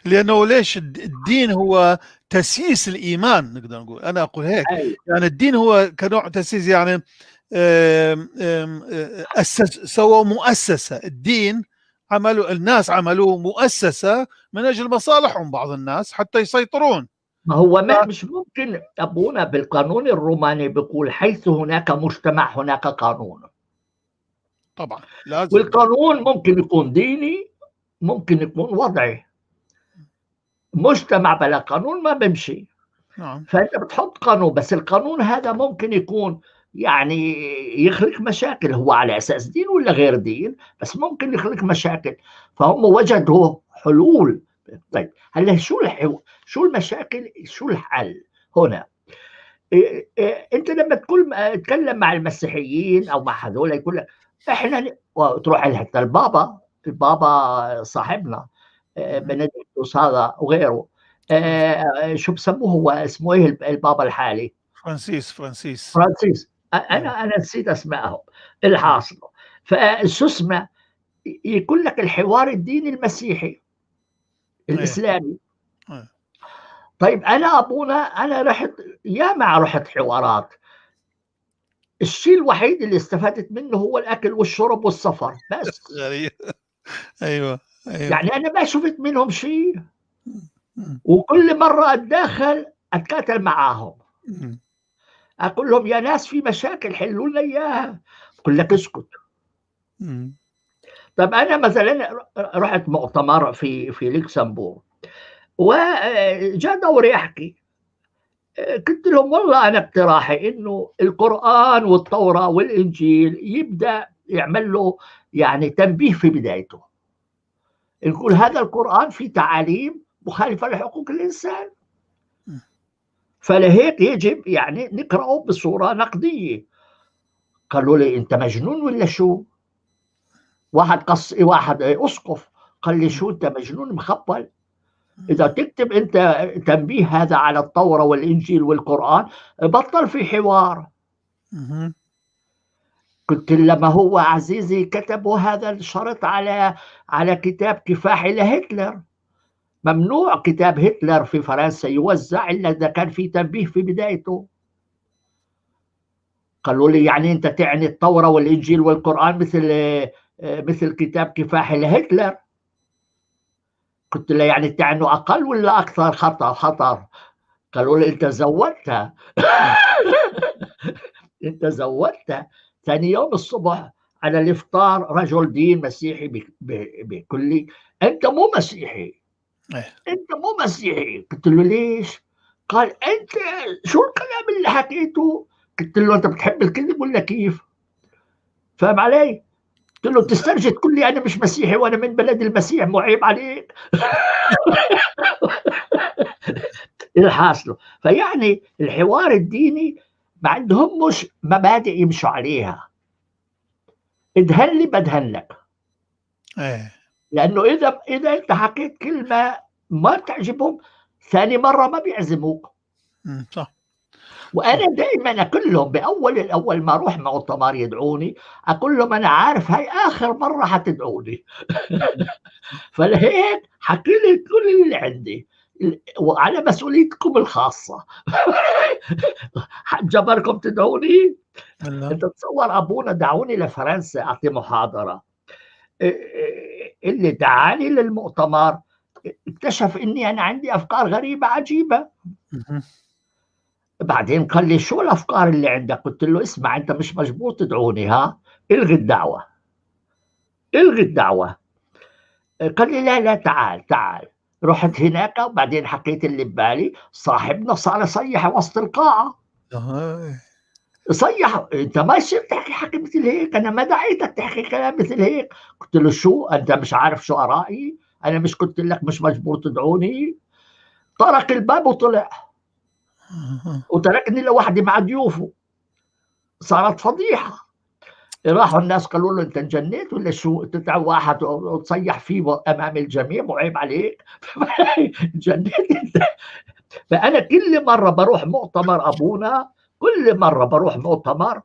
لأنه ليش الدين هو تسييس الإيمان، نقدر نقول. أنا أقول هيك. يعني الدين هو كنوع تسييس، يعني سووا مؤسسة. الدين الناس عملوه مؤسسة من أجل مصالحهم، بعض الناس حتى يسيطرون. ما هو مش ممكن. أبونا بالقانون الروماني بيقول حيث هناك مجتمع هناك قانون. طبعا لازم. والقانون ممكن يكون ديني، ممكن يكون وضعي. مجتمع بلا قانون ما بمشي. فأنت بتحط قانون، بس القانون هذا ممكن يكون يعني يخلق مشاكل. هو على أساس دين ولا غير دين، بس ممكن يخلق مشاكل. فهم وجدوا حلول. طيب هلا شو المشاكل، شو الحل هنا؟ انت لما تتكلم مع المسيحيين او مع هذول يقول لك احنا، وتروح حتى البابا صاحبنا بنديكتوس هذا وغيره، شو بسموه، هو اسمه ايه البابا الحالي؟ فرانسيس. انا نسيت اسمائهم. الحاصل فشو اسمه، يقول لك الحوار الديني المسيحي الاسلامي. طيب أنا أبونا أنا رحت ياما رحت حوارات، الشيء الوحيد اللي استفدت منه هو الأكل والشرب والسفر بس. غريب. ايوه ايوه. يعني أنا ما شفت منهم شيء، مم. وكل مرة أتداخل أتكاتل معاهم، مم. أقول لهم يا ناس في مشاكل حلوا لنا إياها، أقول لك اسكت. مم. طب أنا مثلا رحت مؤتمر في لوكسمبورغ، وجاء دوري أحكي، قلت لهم والله أنا اقتراحي إنه القرآن والتوراة والإنجيل يبدأ يعمل له يعني تنبيه في بدايته، يقول هذا القرآن فيه تعاليم مخالفة لحقوق الإنسان، فلهيك يجب يعني نقرأه بصورة نقدية. قالوا لي أنت مجنون ولا شو؟ واحد أسقف قال لي شو أنت مجنون مخبل؟ إذا تكتب أنت تنبيه هذا على التوراة والإنجيل والقرآن بطل في حوار. مم. قلت لما هو عزيزي كتبوا هذا الشرط على كتاب كفاح لهتلر، ممنوع كتاب هتلر في فرنسا يوزع إلا إذا كان في تنبيه في بدايته. قالوا لي يعني أنت تعني التوراة والإنجيل والقرآن مثل كتاب كفاح لهتلر؟ قلت له يعني تعني أقل ولا أكثر خطر؟ قالوا لي أنت زودتها. أنت زودتها. ثاني يوم الصبح على الإفطار رجل دين مسيحي بكلي، أنت مو مسيحي، أنت مو مسيحي. قلت له ليش؟ قال أنت شو الكلام اللي حكيته؟ قلت له أنت بتحب الكذب ولا كيف؟ فاهم علي؟ قلت له بتسترجي تقول لي أنا مش مسيحي وأنا من بلد المسيح، مو عيب عليك؟ الحاصل فيعني الحوار الديني ما عندهم مش مبادئ يمشوا عليها، ادهن لي بدهن لك. لأنه إذا أنت حكيت كلمة ما بتعجبهم ثاني مرة ما بيعزموك. صح. وأنا دائما أقول لهم أول ما أروح مؤتمر يدعوني أقول لهم أنا عارف هاي آخر مرة حتدعوني. فلهيك حكي لي كل اللي عندي وعلى مسؤوليتكم الخاصة. جبركم تدعوني. انت تصور ابونا دعوني لفرنسا اعطي محاضرة، اللي دعاني للمؤتمر اكتشف اني انا عندي افكار غريبة عجيبة. بعدين قال لي شو الافكار اللي عندك؟ قلت له اسمع انت مش مجبور تدعوني، ها الغي الدعوة، الغي الدعوة. قال لي لا تعال. رحت هناك وبعدين حكيت اللي ببالي، صاحبنا صار يصيح وسط القاعة. صيح انت ما يصير تحكي حكي مثل هيك، انا ما دعيتك تحكي كلام مثل هيك. قلت له شو انت مش عارف شو ارائي؟ انا مش قلت لك مش مجبور تدعوني؟ طرق الباب وطلع وتركني لوحدي مع ضيوفه. صارت فضيحه. راحوا الناس قالوا له انت انجنيت ولا شو؟ تدعى واحد وتصيح فيه امام الجميع وعيب عليك. جنيت انت. فانا كل مره بروح مؤتمر ابونا، كل مره بروح مؤتمر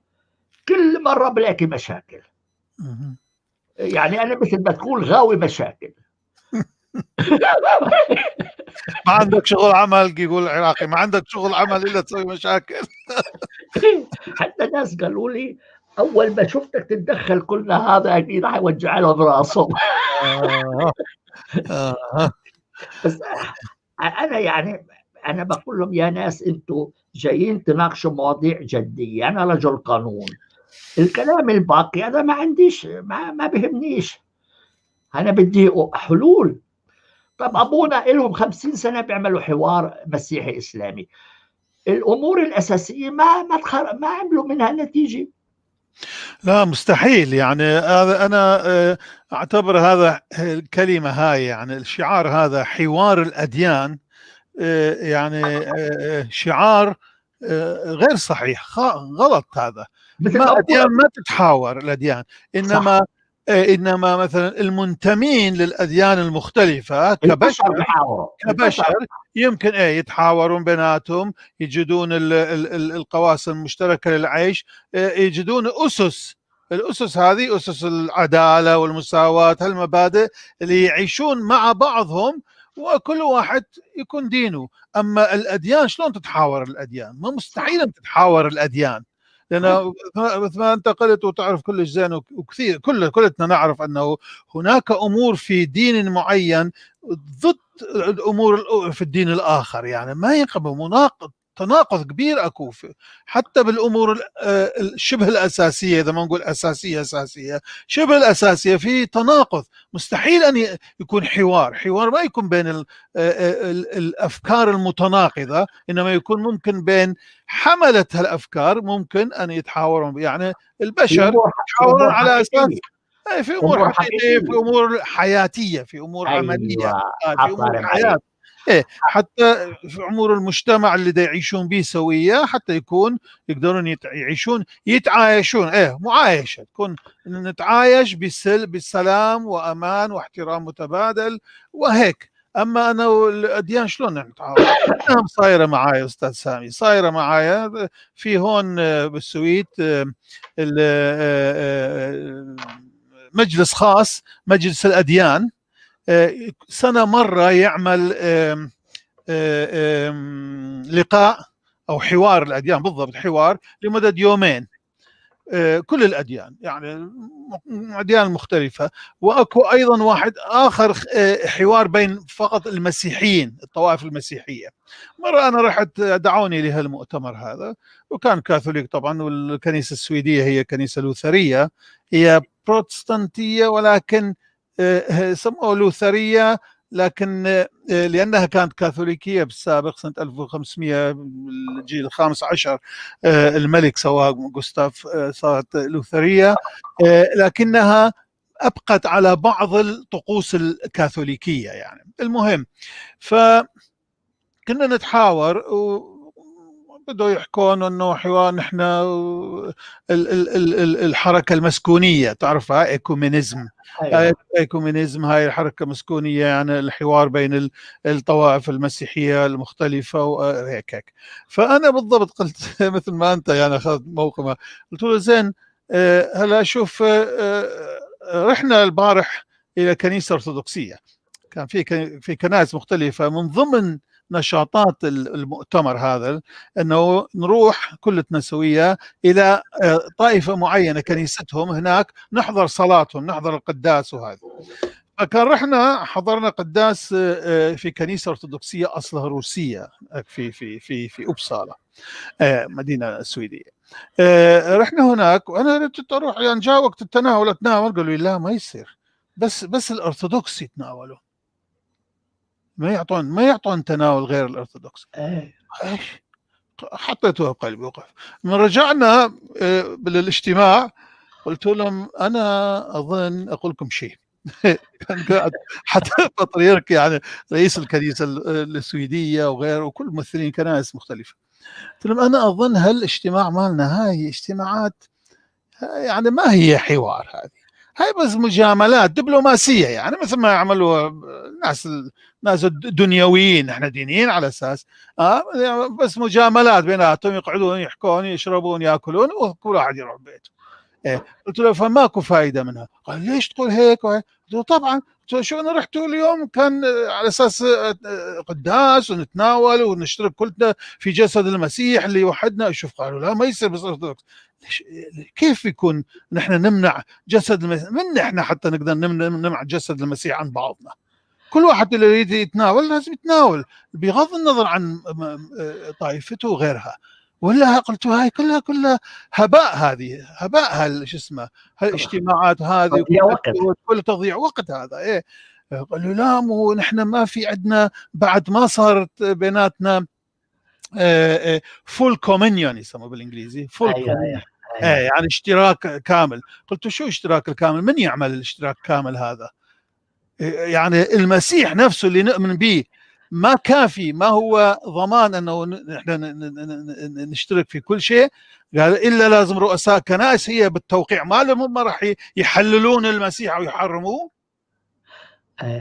كل مرة بلاقي مشاكل. يعني أنا مثل ما تقول غاوي مشاكل. ما عندك شغل عمل، يقول العراقي ما عندك شغل عمل إلا تسوي مشاكل. حتى ناس قالوا لي أول ما شفتك تتدخل قلنا هذا أكيد حيوجع له براسه. بس أنا يعني أنا بقول لهم يا ناس أنتوا جايين تناقشوا مواضيع جدية، أنا رجل قانون، الكلام الباقي هذا ما عنديش، ما بهمنيش، أنا بدي حلول. طب أبونا لهم 50 سنة بيعملوا حوار مسيحي إسلامي، الأمور الأساسية ما عملوا منها نتيجة. لا مستحيل. يعني أنا أعتبر هذا الكلمة هاي، يعني الشعار هذا حوار الأديان، يعني شعار غير صحيح، غلط. هذا ما أديان ما تتحاور الأديان، إنما مثلا المنتمين للأديان المختلفة كبشر يمكن يتحاورون بيناتهم، يجدون القواسم المشتركة للعيش، يجدون الأسس هذه أسس العدالة والمساواة، هالمبادئ اللي يعيشون مع بعضهم وكل واحد يكون دينه. اما الاديان شلون تتحاور الاديان؟ ما مستحيل ان تتحاور الاديان، لان مثل ما انت قلت وتعرف كلش زين وكثير كلنا نعرف انه هناك امور في دين معين ضد الامور في الدين الاخر، يعني ما يقبل تناقض كبير اكو حتى بالامور الشبه الاساسيه، اذا ما نقول اساسيه شبه الاساسيه في تناقض. مستحيل ان يكون حوار ما يكون بين الافكار المتناقضه، انما يكون ممكن بين حمله هالافكار ممكن ان يتحاورون، يعني البشر يتحاورون على اساس في امور حقيقيه، في امور حياتيه، في امور عمليه، في امور حياه، حتى في امور المجتمع اللي يعيشون به سويه، حتى يقدرون يتعايشون، معايشه تكون نتعايش بالسلام وامان واحترام متبادل وهيك. اما انا والاديان شلون نتعاون؟ صايره معايا استاذ سامي، صايره معايا في هون بالسويد مجلس خاص، مجلس الاديان، سنة مرة يعمل لقاء أو حوار الأديان، بالضبط حوار لمدة يومين، كل الأديان يعني أديان مختلفة. وأكو أيضا واحد آخر حوار بين فقط المسيحيين، الطوائف المسيحية. مرة أنا رحت دعوني لهالمؤتمر هذا، وكان كاثوليك طبعا، والكنيسة السويدية هي كنيسة لوثرية، هي بروتستانتية ولكن سموها لوثرية، لكن لأنها كانت كاثوليكية بالسابق سنة 1500 الجيل الخامس عشر الملك سواها جوستاف، صارت لوثرية، لكنها أبقت على بعض الطقوس الكاثوليكية يعني. المهم فكنا نتحاور بدوا يحكون انه حوار نحن الحركه المسكونيه تعرفها، ايكومينيزم. ايكومينيزم هاي الحركه المسكونيه، يعني الحوار بين الطوائف المسيحيه المختلفه وهيك. فانا بالضبط قلت مثل ما انت يعني اخذت موقفه، قلت له زين هلا شوف، رحنا البارح الى كنيسه ارثوذكسيه، كان في كنائس مختلفه، من ضمن نشاطات المؤتمر هذا انه نروح كلنا سويه الى طائفه معينه كنيستهم هناك، نحضر صلاتهم، نحضر القداس وهذا. فكان رحنا حضرنا قداس في كنيسه ارثوذكسيه اصلها روسيه في اوبسالا، مدينه سويديه. رحنا هناك وانا ردت اروح يعني جاء وقت التناول اتناول، قالوا لي لا ما يصير، بس الارثوذكس يتناولوا، ما يعطون تناول غير الارثوذكس. ايش حطيته بقلبي وقف. من رجعنا بالاجتماع قلت لهم انا اظن اقول لكم شيء كان قاعد حتى بطريرك يعني رئيس الكنيسه السويديه وغيره وكل ممثلين كنائس مختلفه، قلت لهم انا اظن هالاجتماع مالنا هاي اجتماعات يعني ما هي حوار، هاي بس مجاملات دبلوماسيه، يعني مثل ما يعملوا ناس دنيويين، احنا دينيين على اساس بس مجاملات بيناتهم، يقعدون يحكون يشربون ياكلون وكل واحد يروح بيته. قلت له فماكو فائده منها. قال ليش تقول هيك؟ قلت له طبعا، شو انا رحت اليوم كان على اساس قداس ونتناول ونشترك كلنا في جسد المسيح اللي يوحدنا. شوف قالوا لا ما يصير، بس كيف يكون نحن نمنع جسد المسيح؟ من احنا حتى نقدر نمنع جسد المسيح عن بعضنا؟ كل واحد اللي يريد يتناول لازم يتناول بغض النظر عن طائفته وغيرها. ولا قلت هاي كلها هباء، هذه هباء شو اسمه هالاجتماعات هذه كل تضييع وقت هذا. ايه قالوا لا مو نحن ما في عندنا بعد ما صارت بيناتنا فول كومينيون يسموه بالانجليزي، فول كومينيون، يعني اشتراك كامل. قلت شو اشتراك الكامل؟ من يعمل الاشتراك كامل هذا؟ يعني المسيح نفسه اللي نؤمن به ما كافي، ما هو ضمان انه نحن نشترك في كل شيء؟ قال الا لازم رؤساء كنائس هي بالتوقيع مالهم ما راح يحللون المسيح او يحرموه.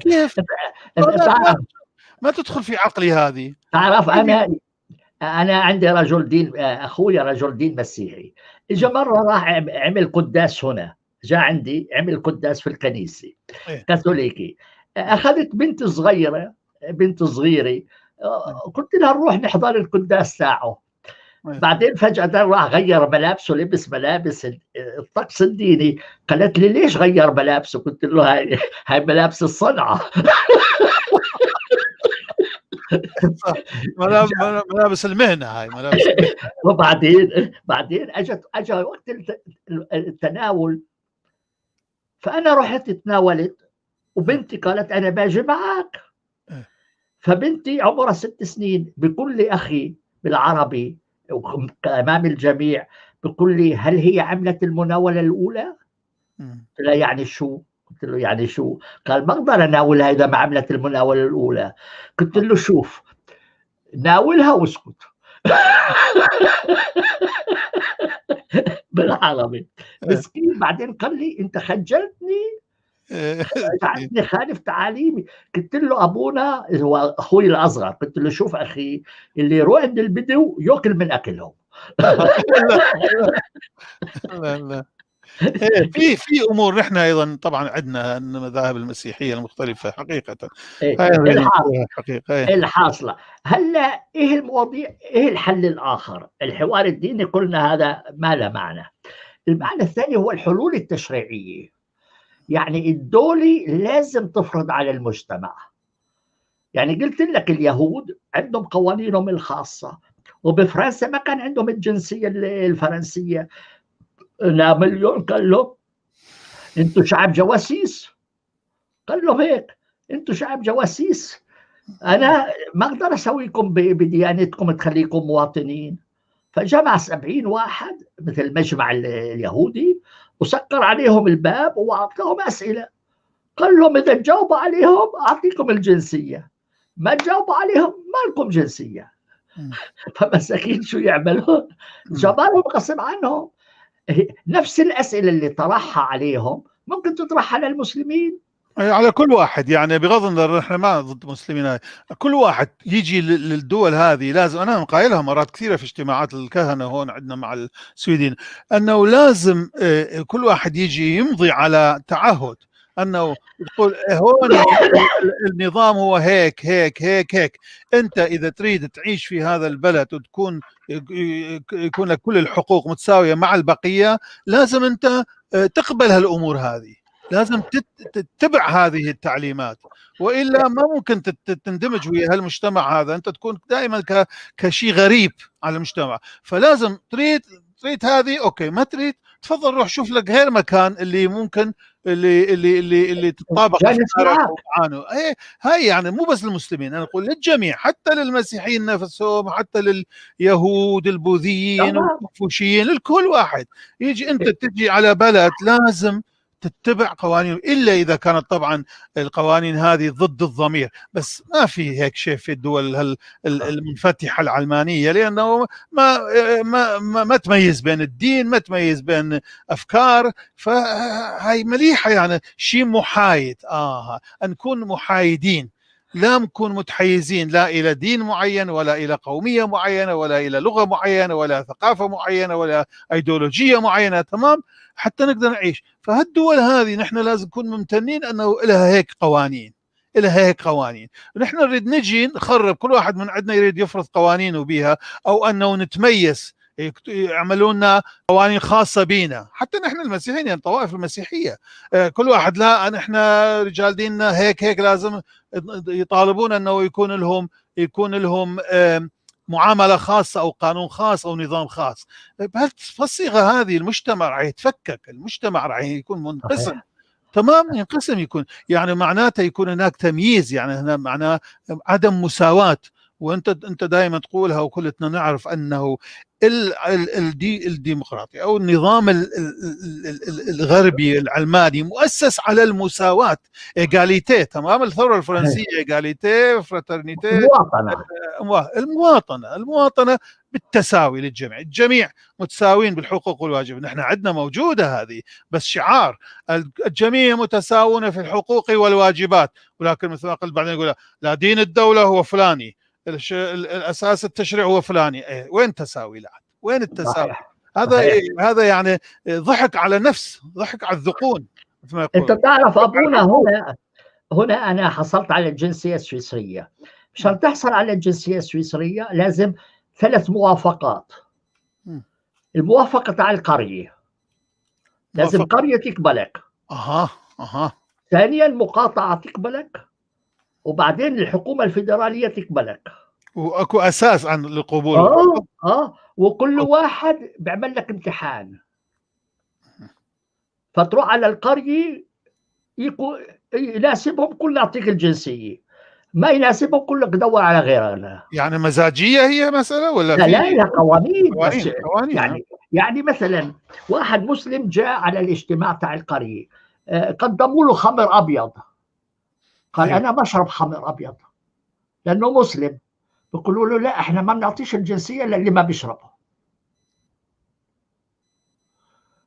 كيف؟ ما تدخل في عقلي هذه. تعرف انا عندي رجل دين، اخوي رجل دين مسيحي، اجى مره راح عمل قداس هنا، جاء عندي عمل قداس في الكنيسه كاثوليكي. اخذت بنت صغيره بنت صغيرة، قلت لها نروح نحضر القداس تاعه. بعدين فجأة راح غير ملابسه، لبس ملابس الطقس الديني. قالت لي ليش غير ملابسه؟ قلت له هاي ملابس الصنعة. ملابس المهنة، هاي ملابس المهنة. وبعدين اجى وقت التناول، فانا رحت تناولت، وبنتي قالت انا باجي معك. فبنتي عمرها 6 سنين بكل اخي بالعربي امام الجميع، بقول لي هل هي عملت المناوله الاولى؟ قلت له يعني شو؟ قلت له يعني شو؟ قال ما اقدر اناولها اذا ما عملت المناوله الاولى. قلت له شوف، ناولها واسكت. بالعربي مسكين. بعدين قال لي انت خجلتني، جعلتني خالف تعاليمي. قلت له ابونا هو اخوي الاصغر، قلت له شوف اخي، اللي يروح عند البدو ياكل من اكلهم. لا في امور نحن ايضا طبعا عندنا المذاهب المسيحيه المختلفه حقيقه. حقيقه الحاصله. هلا ايه المواضيع؟ ايه الحل الاخر؟ الحوار الديني قلنا هذا ما له معنى. المعنى الثاني هو الحلول التشريعيه. يعني الدولة لازم تفرض على المجتمع. يعني قلت لك اليهود عندهم قوانينهم الخاصة، وبفرنسا ما كان عندهم الجنسية الفرنسية. نابليون قال له انتوا شعب جواسيس، قال له هيك انتوا شعب جواسيس، انا ما اقدر اسويكم بديانتكم تخليكم مواطنين. فجمع 70 واحد مثل المجمع اليهودي، وسكر عليهم الباب واعطاهم اسئله. قال لهم اذا تجاوبوا عليهم اعطيكم الجنسيه، ما تجاوبوا عليهم ما لكم جنسيه. فمساكين شو يعملوا؟ جبرهم غصب عنهم. نفس الاسئله اللي طرحها عليهم ممكن تطرحها للمسلمين، على كل واحد. يعني بغض النظر احنا ما ضد المسلمين، كل واحد يجي للدول هذه لازم، انا مقايلها مرات كثيره في اجتماعات الكهنه هون عندنا مع السويدين، انه لازم كل واحد يجي يمضي على تعهد انه يقول هون النظام هو هيك هيك هيك هيك. انت اذا تريد تعيش في هذا البلد وتكون يكون لك كل الحقوق متساويه مع البقيه، لازم انت تقبل هالامور هذه، لازم تتبع هذه التعليمات، والا ما ممكن تندمج ويا هالمجتمع هذا. انت تكون دائما كشيء غريب على المجتمع. فلازم تريد هذه اوكي، ما تريد تفضل روح شوف لك غير مكان اللي ممكن اللي تطابق افكارك وعنه. هاي يعني مو بس للمسلمين، انا اقول للجميع، حتى للمسيحيين نفسهم، حتى لليهود البوذيين والكونفوشيين، لكل واحد يجي. انت تجي على بلد لازم تتبع قوانين، الا اذا كانت طبعا القوانين هذه ضد الضمير. بس ما في هيك شيء في الدول المنفتحه العلمانيه، لانه ما تميز بين الدين، ما تميز بين افكار. فهي مليحه، يعني شيء محايد. نكون محايدين، لا نكون متحيزين لا الى دين معين، ولا الى قوميه معينه، ولا الى لغه معينه، ولا ثقافه معينه، ولا ايديولوجيه معينه. تمام، حتى نقدر نعيش. فهالدول هذه نحن لازم نكون ممتنين انه لها هيك قوانين، لها هيك قوانين. ونحن نريد نجي نخرب، كل واحد من عندنا يريد يفرض قوانينه بها، او انه نتميز، يعملوا لنا قوانين خاصه بينا. حتى نحن المسيحيين، يعني الطوائف المسيحيه كل واحد لا نحن رجال ديننا هيك لازم يطالبون انه يكون لهم معامله خاصه او قانون خاص او نظام خاص. بهالصيغه هذه المجتمع راح يتفكك، المجتمع راح يكون منقسم. تمام، ينقسم، يكون يعني معناته يكون هناك تمييز، يعني هنا معناه عدم مساواة. وانت دائما تقولها وكلنا نعرف انه الديمقراطي او النظام الغربي العلماني مؤسس على المساواة، ايجاليتي. تمام، الثورة الفرنسية ايجاليتي، فراترنيتي، المواطنة بالتساوي للجميع، الجميع متساوين بالحقوق والواجب. نحن عندنا موجودة هذه، بس شعار الجميع متساوون في الحقوق والواجبات، ولكن مثل ما قلت بعدين يقول لا دين الدولة هو فلاني، الأساس التشريع هو فلاني. وين تساوي؟ لا، وين التساوي؟ هذا يعني ضحك على نفس، ضحك على الذقون مثل ما يقول. انت تعرف ابونا هنا هنا أنا حصلت على الجنسية السويسرية. عشان تحصل على الجنسية السويسرية لازم 3 موافقات. الموافقة على القرية، لازم قرية تقبلك. ثانيا مقاطعة تقبلك، وبعدين الحكومة الفيدرالية تقبلك. واكو اساس عن القبول. وكل واحد بيعمل لك امتحان، فتروح على القرية يناسبهم كل يعطيك الجنسية، ما يناسبهم كلك دور على غيرها. يعني مزاجية هي مسألة ولا لا في لا قوانين بس. قوانين. يعني مثلا واحد مسلم جاء على الاجتماع تاع القرية، قدموا له خمر أبيض، قال أنا بشرب خمر أبيض لأنه مسلم. بيقولوا له لا، احنا ما بنعطيش الجنسية للي ما بيشربها،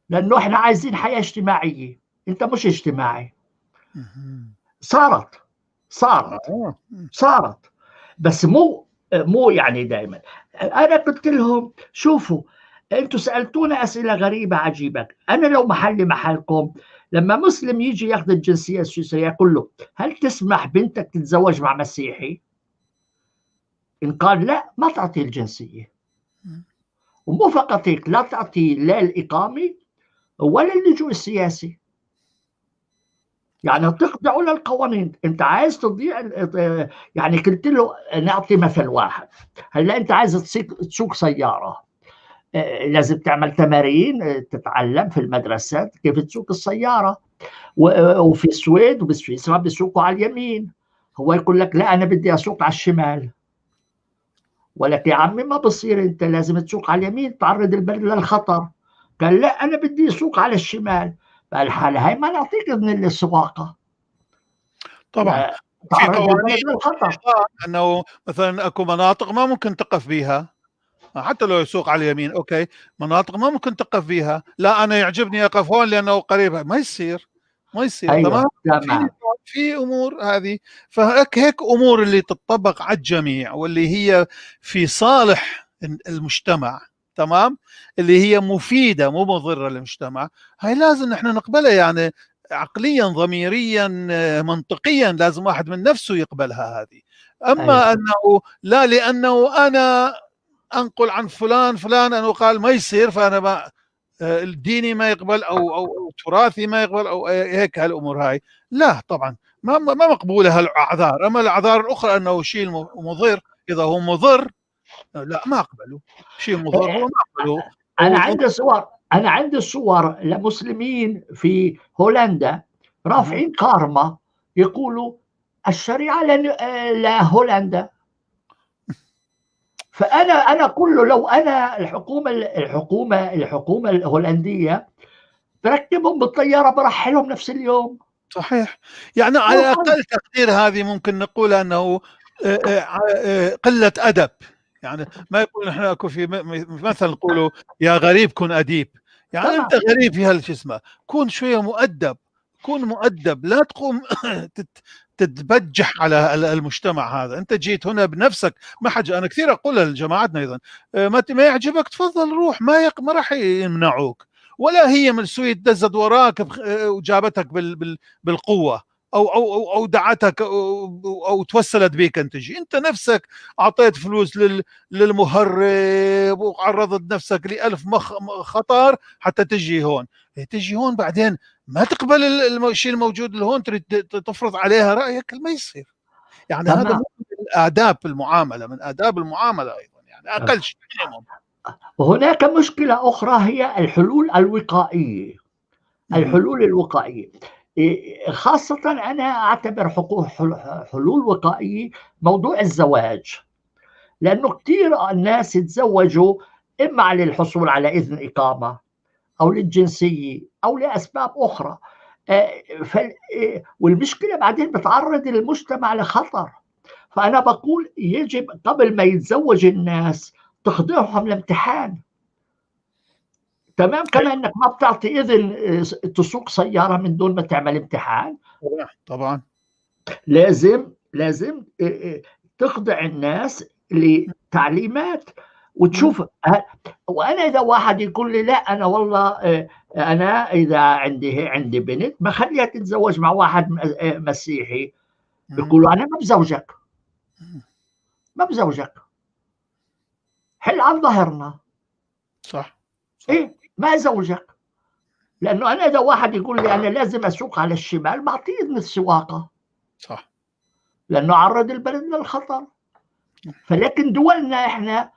لأنه احنا عايزين حياة اجتماعية، انت مش اجتماعي. صارت بس مو يعني دائما. انا قلت لهم شوفوا، انتم سالتونا اسئله غريبه عجيبه. انا لو محلكم، لما مسلم يجي ياخذ الجنسيه السويسريه اقول له هل تسمح بنتك تتزوج مع مسيحي؟ ان قال لا، ما تعطيه الجنسيه. ومو فقط هيك، لا تعطيه لا الاقامه ولا اللجوء السياسي. يعني تخضعوا للقوانين. انت عايز تضيع يعني قلت له نعطي مثل واحد. هلا انت عايز تسوق سياره، لازم تعمل تمارين، تتعلم في المدرسة كيف تسوق السيارة. وفي السويد وبسويسرا بيسوقوا على اليمين، هو يقول لك لا أنا بدي أسوق على الشمال. ولك يا عمي ما بصير، أنت لازم تسوق على اليمين، تعرض البلد للخطر. قال لا أنا بدي أسوق على الشمال. فالحالة هاي ما نعطيك إذن للسواقة طبعا. في تعرض البلد قوانين للخطر. انه مثلا اكو مناطق ما ممكن تقف بيها، حتى لو يسوق على اليمين اوكي، مناطق ما ممكن تقف فيها، لا انا يعجبني اقف هون لانه قريب. ما يصير أيوة تمام. في امور هذه، فهيك امور اللي تطبق على الجميع واللي هي في صالح المجتمع، تمام، اللي هي مفيده مو مضره للمجتمع، هاي لازم نحن نقبلها. يعني عقليا ضميريا منطقيا لازم واحد من نفسه يقبلها هذه. اما أيوة. انه لا لانه انا انقل عن فلان انه قال ما يصير، فانا ما الديني ما يقبل او تراثي ما يقبل او هيك هالامور هاي، لا طبعا ما مقبوله هالاعذار. اما الاعذار الاخرى انه شيء مضر، اذا هو مضر لا ما اقبله. شيء مضر هو ما اقبله. أنا عندي صور لمسلمين في هولندا رافعين كارما يقولوا الشريعة لهولندا. فأنا أقول له لو أنا الحكومة الهولندية بركبهم بالطيارة برحلهم نفس اليوم. صحيح. يعني على أقل تقدير هذه ممكن نقول أنه قلة أدب. يعني ما يقول نحن اكو في مثل نقولوا يا غريب كن اديب. يعني انت غريب في هالشو اسمه، كون شويه مؤدب، كون مؤدب، لا تقوم تتبجح على المجتمع هذا. انت جيت هنا بنفسك، ما حد. انا كثير اقول لجماعتنا ايضا ما يعجبك تفضل روح، ما راح يمنعوك، ولا هي من السويد دزت وراك وجابتك بالقوه او دعتك او توسلت بك ان تجي. انت نفسك اعطيت فلوس للمهرب وعرضت نفسك لألف خطر حتى تجي هون. بعدين ما تقبل الشيء الموجود اللي هون، تريد تفرض عليها رايك، ما يصير. يعني هذا من آداب المعامله، من آداب المعامله ايضا، يعني اقل شيء. وهناك مشكله اخرى هي الحلول الوقائيه. الحلول الوقائيه خاصة أنا أعتبر حلول وقائية موضوع الزواج، لأنه كثير الناس يتزوجوا إما للحصول على إذن إقامة أو للجنسية أو لأسباب أخرى. والمشكلة بعدين بتعرض المجتمع لخطر. فأنا بقول يجب قبل ما يتزوج الناس تخضعهم لامتحان. تمام، كما انك ما بتعطي اذن تسوق سياره من دون ما تعمل امتحان. طبعا لازم تخضع الناس لتعليمات وتشوف وانا اذا واحد يقول لي لا انا والله انا اذا عندي بنت بخليها تتزوج مع واحد مسيحي، بيقول له انا ما بزوجك، ما بزوجك، حل عن ظهرنا. صح. ايه ما ازوجك، لانه انا اذا واحد يقول لي انا لازم اسوق على الشمال بعطيه اذن السواقه، صح. لانه عرض البلد للخطر. فلكن دولنا احنا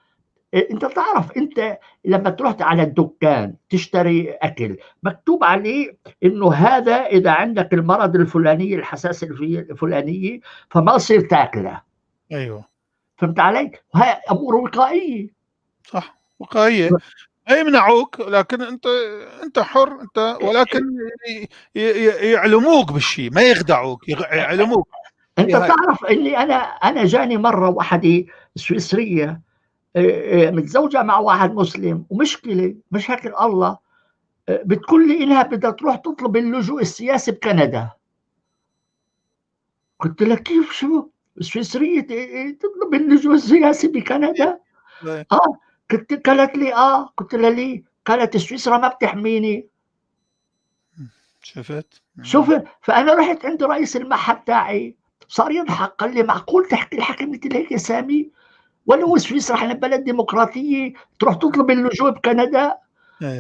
انت تعرف، انت لما تروح على الدكان تشتري اكل مكتوب عليه انه هذا اذا عندك المرض الفلاني الحساسيه الفلانيه فما تصير تاكله. ايوه فهمت علي؟ وهي امور وقائيه. صح، وقائيه. ما يمنعوك، لكن انت حر انت، ولكن يعلموك بالشيء، ما يخدعوك، يعلموك. انت تعرف اني انا جاني مره واحده سويسريه متزوجه مع واحد مسلم، ومشكله مشاكل الله بتقول لي انها بدها تروح تطلب اللجوء السياسي بكندا. قلت لها كيف شو سويسريه تطلب اللجوء السياسي بكندا؟ اه قالت لي قلت لها ليه؟ قالت سويسرا ما بتحميني. شوف فانا رحت عند رئيس المعهد تاعي صار يضحك، قال لي معقول تحكي الحكي مثل هيك يا سامي؟ ولو سويسرا احنا بلد ديمقراطيه تروح تطلب اللجوء بكندا؟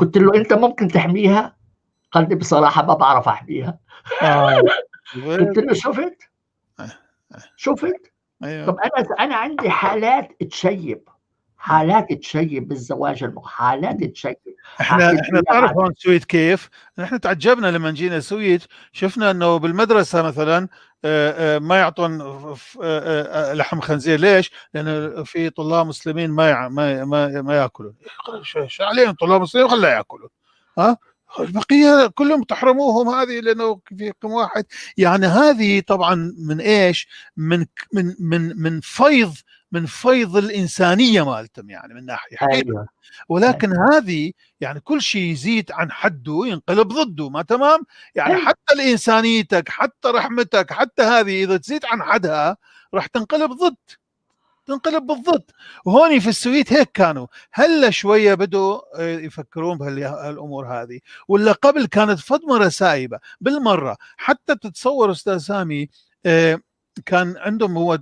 قلت له انت ممكن تحميها؟ قال لي بصراحه ما بعرف احميها. قلت له شفت طب انا عندي حالات تشيب، حالات تشيب بالزواج حالات تشيب. احنا تعرف هون السويد كيف؟ احنا تعجبنا لما جينا السويد، شفنا انه بالمدرسه مثلا ما يعطون لحم خنزير. ليش؟ لان في طلاب مسلمين ما ياكلون. شو عليهم طلاب مسلمين خلوا ياكلوا؟ البقيه كلهم تحرموهم هذه لانه في كم واحد. يعني هذه طبعا من ايش؟ من فيض الانسانيه مالتهم، يعني من ناحيه حقيقة. ولكن هذه يعني كل شيء يزيد عن حده ينقلب ضده، ما تمام؟ يعني حتى الإنسانيتك، حتى رحمتك، حتى هذه إذا تزيد عن حدها راح تنقلب بالضد. وهوني في السويد هيك كانوا، هلا شوية بدوا يفكرون بهالأمور هذه، ولا قبل كانت فضمرة سائبة بالمرة. حتى تتصور أستاذ سامي كان عندهم هو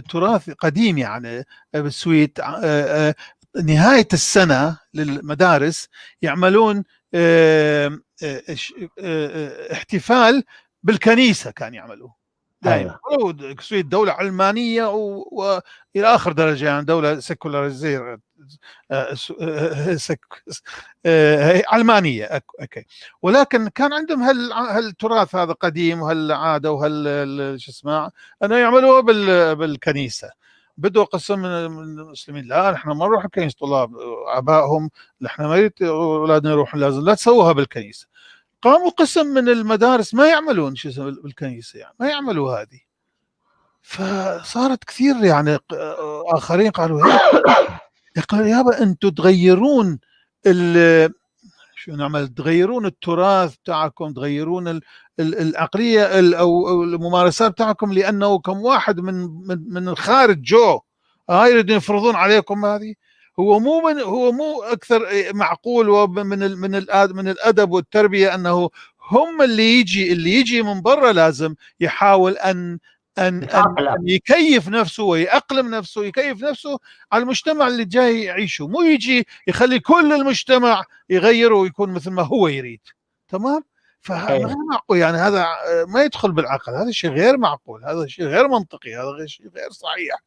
تراث قديم يعني بالسويد، نهاية السنة للمدارس يعملون احتفال بالكنيسة، كان يعملوه دائما. السويد دولة علمانية وإلى آخر درجة، يعني دولة سيكولاريزير علمانية. أوكي. ولكن كان عندهم هالتراث هذا قديم، وهالعادة شو اسمه، أنه يعملوه بالكنيسة. بدوا قسم من المسلمين لا نحن ما نروح الكنيسة، طلاب آبائهم نحن ما يريد أولادنا يروحون، لازم لا تسووها بالكنيسة. قاموا قسم من المدارس ما يعملون شو اسمه بالكنيسة، يعني ما يعملوا هذه. فصارت كثير يعني آخرين قالوا هيك، يقولوا يابا أنتم تغيرون شو نعمل؟ تغيرون التراث تاعكم، تغيرون العقلية أو الممارسات تاعكم، لأنه كم واحد من الخارج جو يريدون يفرضون عليكم هذه. هو مو أكثر معقول ومن الأدب والتربية أنه هم اللي يجي من برا لازم يحاول أن يكيف نفسه ويأقلم نفسه، يكيف نفسه على المجتمع اللي جاي يعيشه، مو يجي يخلي كل المجتمع يغيره ويكون مثل ما هو يريد. تمام؟ فهذا غير معقول، يعني هذا ما يدخل بالعقل، هذا شيء غير معقول، هذا شيء غير منطقي، هذا شيء غير صحيح.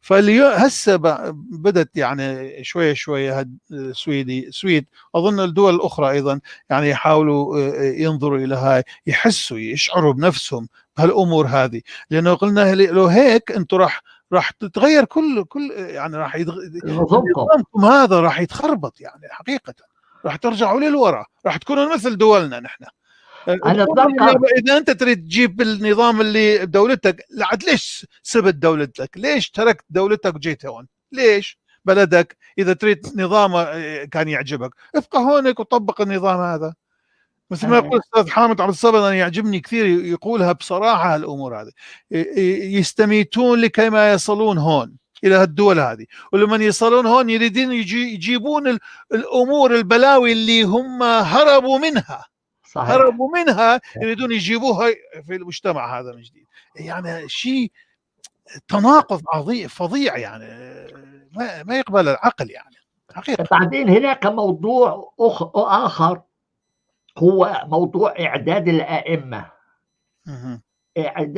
فهسه بدت يعني شويه السويد اظن الدول الاخرى ايضا يعني يحاولوا ينظروا الى هاي، يحسوا يشعروا بنفسهم بهالامور هذه. لانه قلنا لو هيك انتم راح تتغير كل يعني راح نظامكم هذا راح يتخربط، يعني حقيقه راح ترجعوا للوراء، راح تكونوا مثل دولنا نحن. انا اتذكر اذا انت تريد تجيب النظام اللي بدولتك، لعد ليش سبت دولتك؟ ليش تركت دولتك وجيت هون؟ ليش بلدك اذا تريد نظام كان يعجبك ابقى هونك وطبق النظام هذا. مثل ما يقول الاستاذ حامد عبد الصبر، انا يعجبني كثير يقولها بصراحه، الامور هذه يستميتون لكي ما يصلون هون. الى هالدول هذه، ولما يصلون هون يريدون يجيبون الامور البلاوي اللي هم هربوا منها. صحيح. هربوا منها يريدون يجيبوها في المجتمع هذا من جديد. يعني شيء تناقض فظيع، يعني ما يقبل العقل يعني حقيقة. بعدين هناك موضوع آخر، هو موضوع إعداد الأئمة.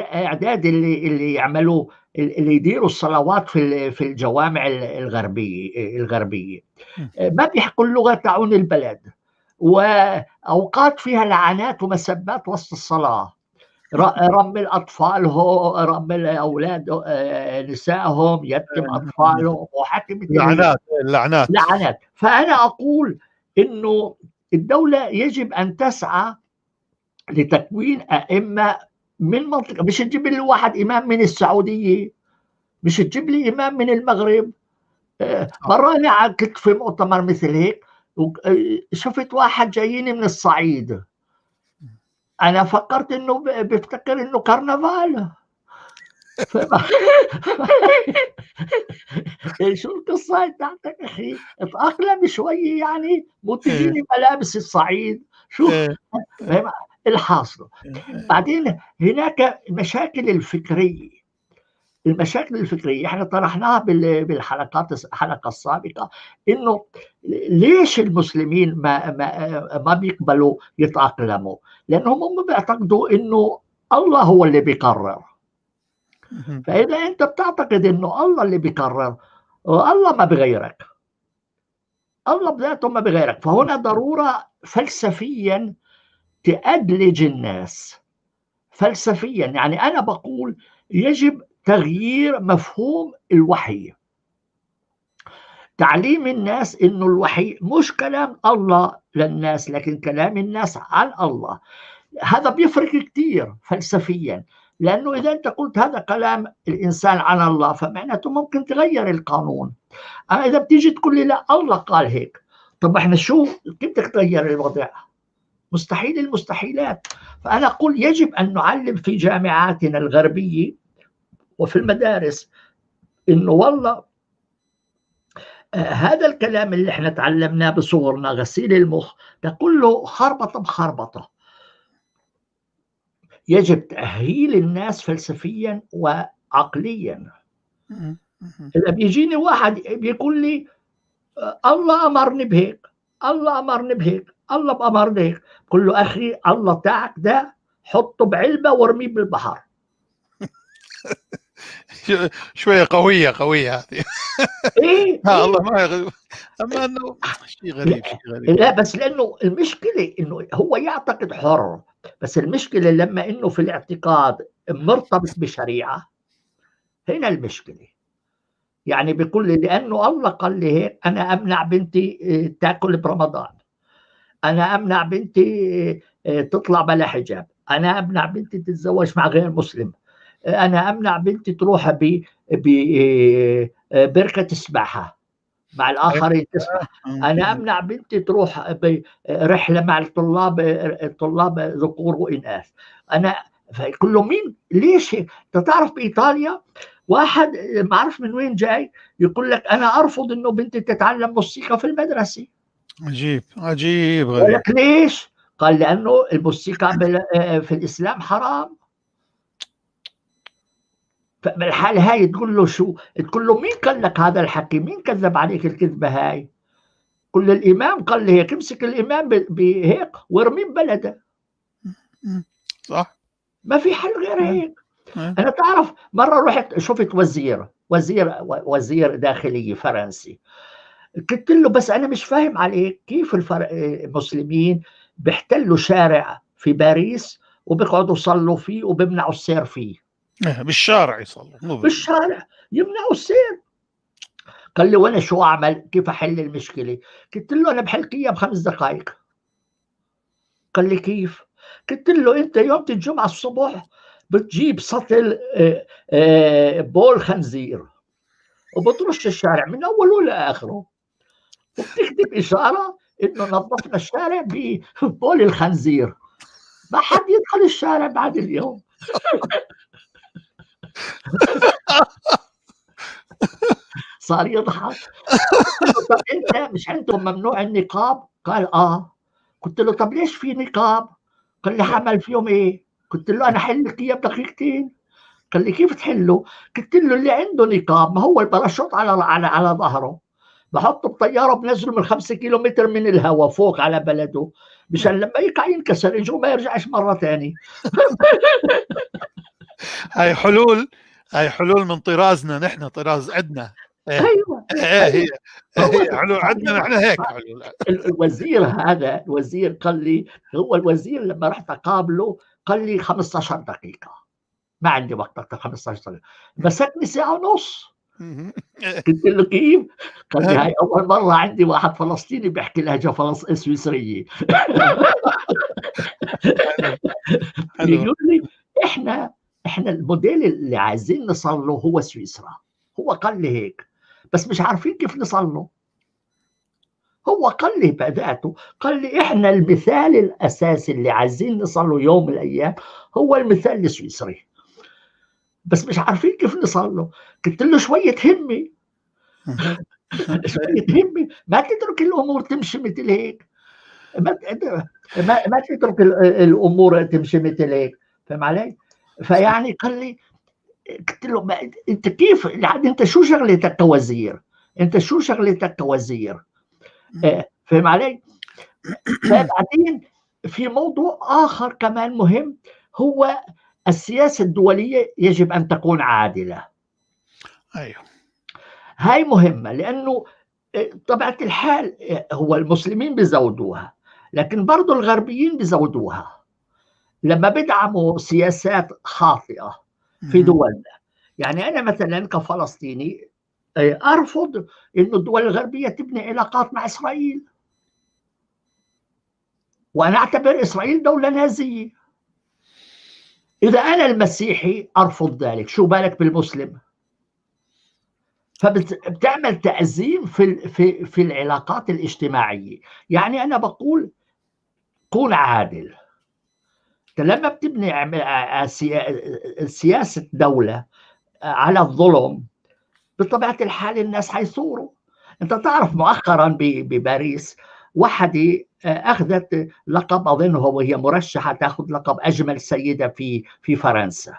إعداد اللي يعملوا، اللي يديروا الصلوات في الجوامع الغربية. ما بيحكوا اللغة تاعون البلد، وأوقات فيها لعنات ومسبات وسط الصلاة، رمي الأطفال، رمي الأولاد نسائهم، يتم أطفالهم، وحكي مثل لعنات. فأنا أقول إنه الدولة يجب أن تسعى لتكوين أئمة من منطقة، مش تجيب لي واحد إمام من السعودية، مش تجيب لي إمام من المغرب. مرة أنا كنت في مؤتمر مثل هيك، شفت واحد جاييني من الصعيد، أنا فكرت إنه بيفتكر إنه كرنفال. شو القصة بتاعتك أخي؟ اتأقلم شوية يعني، مو تجيني ملابس الصعيد. شو الحاصل؟ بعدين هناك المشاكل الفكرية احنا طرحناها الحلقة السابقة، انه ليش المسلمين ما بيقبلوا يتأقلموا؟ لانهم هم بيعتقدوا انه الله هو اللي بيقرر. فإذا أنت بتعتقد إنه الله اللي بيقرر، الله ما بغيرك، الله بذاته ما بغيرك، فهنا ضرورة فلسفيا تأدلج الناس. فلسفيا يعني أنا بقول يجب تغيير مفهوم الوحي، تعليم الناس إنه الوحي مش كلام الله للناس، لكن كلام الناس عن الله. هذا بيفرق كتير فلسفيا، لأنه إذا أنت قلت هذا كلام الإنسان عن الله، فمعناته ممكن تغير القانون. أما إذا بتيجي تقول لي لا الله قال هيك، طب إحنا شو كيف بدك تغير الوضع؟ مستحيل المستحيلات. فأنا أقول يجب أن نعلم في جامعاتنا الغربية وفي المدارس إنه والله هذا الكلام اللي إحنا تعلمناه بصغرنا، غسيل المخ، ده كله خربطة بخربطة. يجب تأهيل الناس فلسفيا وعقليا. إذا بيجيني واحد بيقول لي الله أمرني بهيك، الله أمرني بهيك، الله أمرني هيك، بقول له أخي الله تاعك ده حطه بعلبة وارميه بالبحر. شوية قوية هذه. إيه الله ما يغلب. أما أنه شيء غريب. لا بس لأنه المشكلة إنه هو يعتقد حر، بس المشكلة لما إنه في الاعتقاد مرتبط بشريعة، هنا المشكلة. يعني بيقول لي لأنه الله قال لي هيك أنا أمنع بنتي تاكل برمضان، أنا أمنع بنتي تطلع بلا حجاب، أنا أمنع بنتي تتزوج مع غير مسلم، أنا أمنع بنتي تروح بركة السباحة مع الآخرين تسبح، أنا أمنع بنتي تروح برحلة مع الطلاب ذكور وإناث. أنا فيقول له مين ليش هيك؟ أنت تعرف بإيطاليا واحد ما أعرف من وين جاي يقول لك أنا أرفض إنه بنتي تتعلم موسيقى في المدرسة. عجيب يقول لك ليش؟ قال لأنه الموسيقى في الإسلام حرام. فبالحالة هاي تقول له شو؟ تقول له مين قال لك هذا الحكي؟ مين كذب عليك الكذبة هاي؟ كل الإمام قال لي هيك، امسك الإمام بهيك وارميه ببلده. صح، ما في حل غير هيك. أنا تعرف مرة رحت شفت وزير داخلية فرنسي، قلت له بس أنا مش فاهم عليك كيف المسلمين بيحتلوا شارع في باريس وبيقعدوا يصلوا فيه وبيمنعوا السير فيه. بالشارع يصلوا، بالشارع يمنعوا السير. قال لي وانا شو اعمل؟ كيف احل المشكله؟ قلت له انا بحل ب5 دقائق. قال لي كيف؟ قلت له انت يوم الجمعه الصبح بتجيب سطل بول خنزير وبترش الشارع من اوله لاخره وبتكتب اشاره انه نظفنا الشارع ببول الخنزير، ما حد يدخل الشارع بعد اليوم. صار يضحك. قلت له طب انت مش عندهم ممنوع النقاب؟ قال اه. قلت له طب ليش في نقاب؟ قال لي حمل فيهم ايه؟ قلت له انا حل لك اياه بدقيقتين. قال لي كيف تحله؟ قلت له اللي عنده نقاب ما هو الباراشوت على ظهره، بحطه بطياره بنزله من 5 كيلومتر من الهواء فوق على بلده، مشان لما يقع ينكسر يجوا ما يرجعش مره ثانيه. هاي حلول، هاي حلول من طرازنا نحن، طراز عندنا. ايه ايوه ايه هي، ايوه. هو هي حلول عندنا نحن، هيك حلول. الوزير هذا، الوزير قال لي، هو الوزير لما رحت اقابله قال لي 15 دقيقه، ما عندي وقت اكثر 15 دقيقه، مسكني ساعه ونص. قلت له كيف؟ قال لي هاي اول مره عندي واحد فلسطيني بيحكي لهجه سويسريه. حلو حلو. يقول لي احنا الموديل اللي عايزين نصل له هو سويسرا. هو قال لي هيك، بس مش عارفين كيف نصل له. هو قال لي بذاته، قال لي احنا المثال الاساسي اللي عايزين نصل له يوم من الايام هو المثال السويسري، بس مش عارفين كيف نصل له. قلت له شويه همه، شويه همه، ما تترك الامور تمشي مثل هيك، ما ما تترك الامور تمشي مثل هيك، فاهم علي؟ فيعني قال لي، قلت له ما انت كيف انت شو شغلتك كوزير؟ انت شو شغلتك كوزير؟ فاهم علي؟ فبعدين في موضوع اخر كمان مهم، هو السياسه الدوليه يجب ان تكون عادله. ايوه هاي مهمه لانه طبيعه الحال هو المسلمين بيزودوها، لكن برضه الغربيين بيزودوها لما بدعموا سياسات خاطئه في دولنا. يعني انا مثلا كفلسطيني ارفض انه الدول الغربيه تبني علاقات مع اسرائيل، وانا اعتبر اسرائيل دوله نازيه. اذا انا المسيحي ارفض ذلك، شو بالك بالمسلم؟ فبتعمل تأزيم في العلاقات الاجتماعيه. يعني انا بقول كون عادل. لما بتبني سياسه دوله على الظلم، بطبيعه الحال الناس حيثوروا. انت تعرف مؤخرا بباريس وحده اخذت لقب، اظنها وهي مرشحه تاخذ لقب اجمل سيده في فرنسا.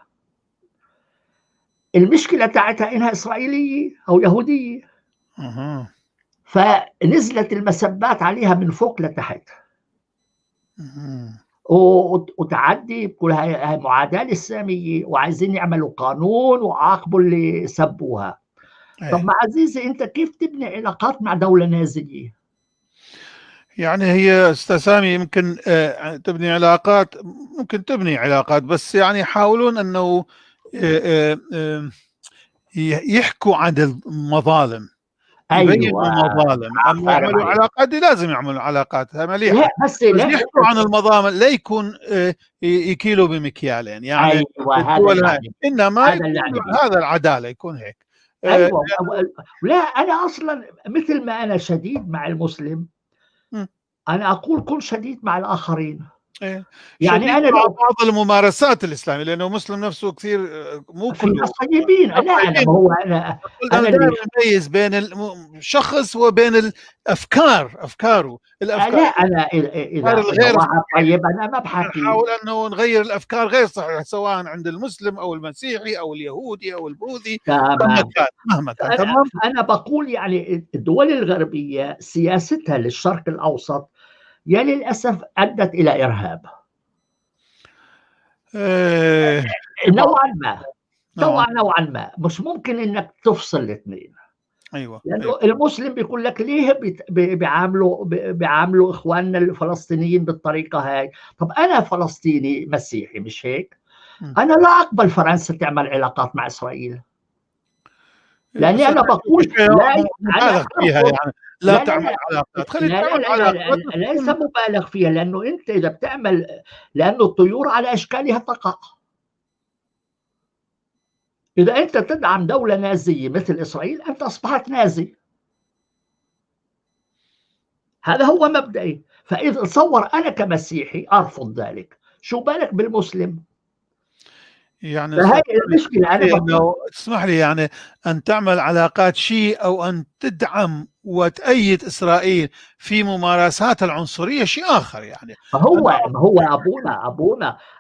المشكله تاعتها انها اسرائيليه او يهوديه، فنزلت المسبات عليها من فوق لتحت، وتعدي بكل هاي معاداه للساميه، وعايزين يعملوا قانون وعاقبوا اللي سبوها. طب ما عزيزي انت كيف تبني علاقات مع دوله نازيه؟ يعني هي استاذ سامي يمكن تبني علاقات، ممكن تبني علاقات، بس يعني يحاولون انه يحكوا عن المظالم، يبينوا ايوه المظالم، اما عفارم يعملوا عليك. علاقات دي لازم يعملوا علاقات لا مليحه، بس بس لا، يحكوا عن المظالم، لا يكون يكيلوا بمكيالين يعني. ايوه هذا الدول هاي اللي انما هذا اللي يكون أعني به. هذا العداله، يكون هيك. ايوه لا، انا اصلا مثل ما انا شديد مع المسلم، انا اقول كن شديد مع الاخرين. يعني شديد انا مع لو بعض الممارسات الاسلاميه، لانه مسلم نفسه كثير مو في ناس كله طيبين، لا انا طيبين. ما هو انا انا انا اللي دائما اميز بين الشخص وبين الافكار، لا، الافكار انا اذا الغير واحد صحيحه. طيب انا ما بحكي. نحاول انه نغير الافكار غير صحيحه، سواء عند المسلم او المسيحي او اليهودي او البوذي، تمام. مهما كان تمام. انا بقول يعني الدول الغربيه سياستها للشرق الاوسط يا للاسف ادت الى ارهاب إيه بعض. نوعا ما. نعم. نوعا ما مش ممكن انك تفصل الاثنين، ايوه ايوه. لانه المسلم بيقول لك ليه بيعاملوا اخواننا الفلسطينيين بالطريقه هاي. طب انا فلسطيني مسيحي مش هيك؟ انا لا اقبل فرنسا تعمل علاقات مع اسرائيل، لاني بس انا بقول لا. انا مبالغ فيها ارفض. يعني، لا لا لا تعمل لا علاقات، خلي لا لا تعمل لا, لا, لا, علاقات لا ليس تكون. مبالغ فيها، لانه انت اذا بتعمل، لانه الطيور على اشكالها تقع. اذا انت تدعم دوله نازيه مثل اسرائيل انت اصبحت نازي. هذا هو مبدئي. فاذا تصور انا كمسيحي ارفض ذلك، شو بالك بالمسلم؟ يعني فهي المشكلة. أنا بقول تسمح لي يعني أن تعمل علاقات شيء أو أن تدعم وتأيد إسرائيل في ممارساتها العنصرية شيء آخر يعني. ما هو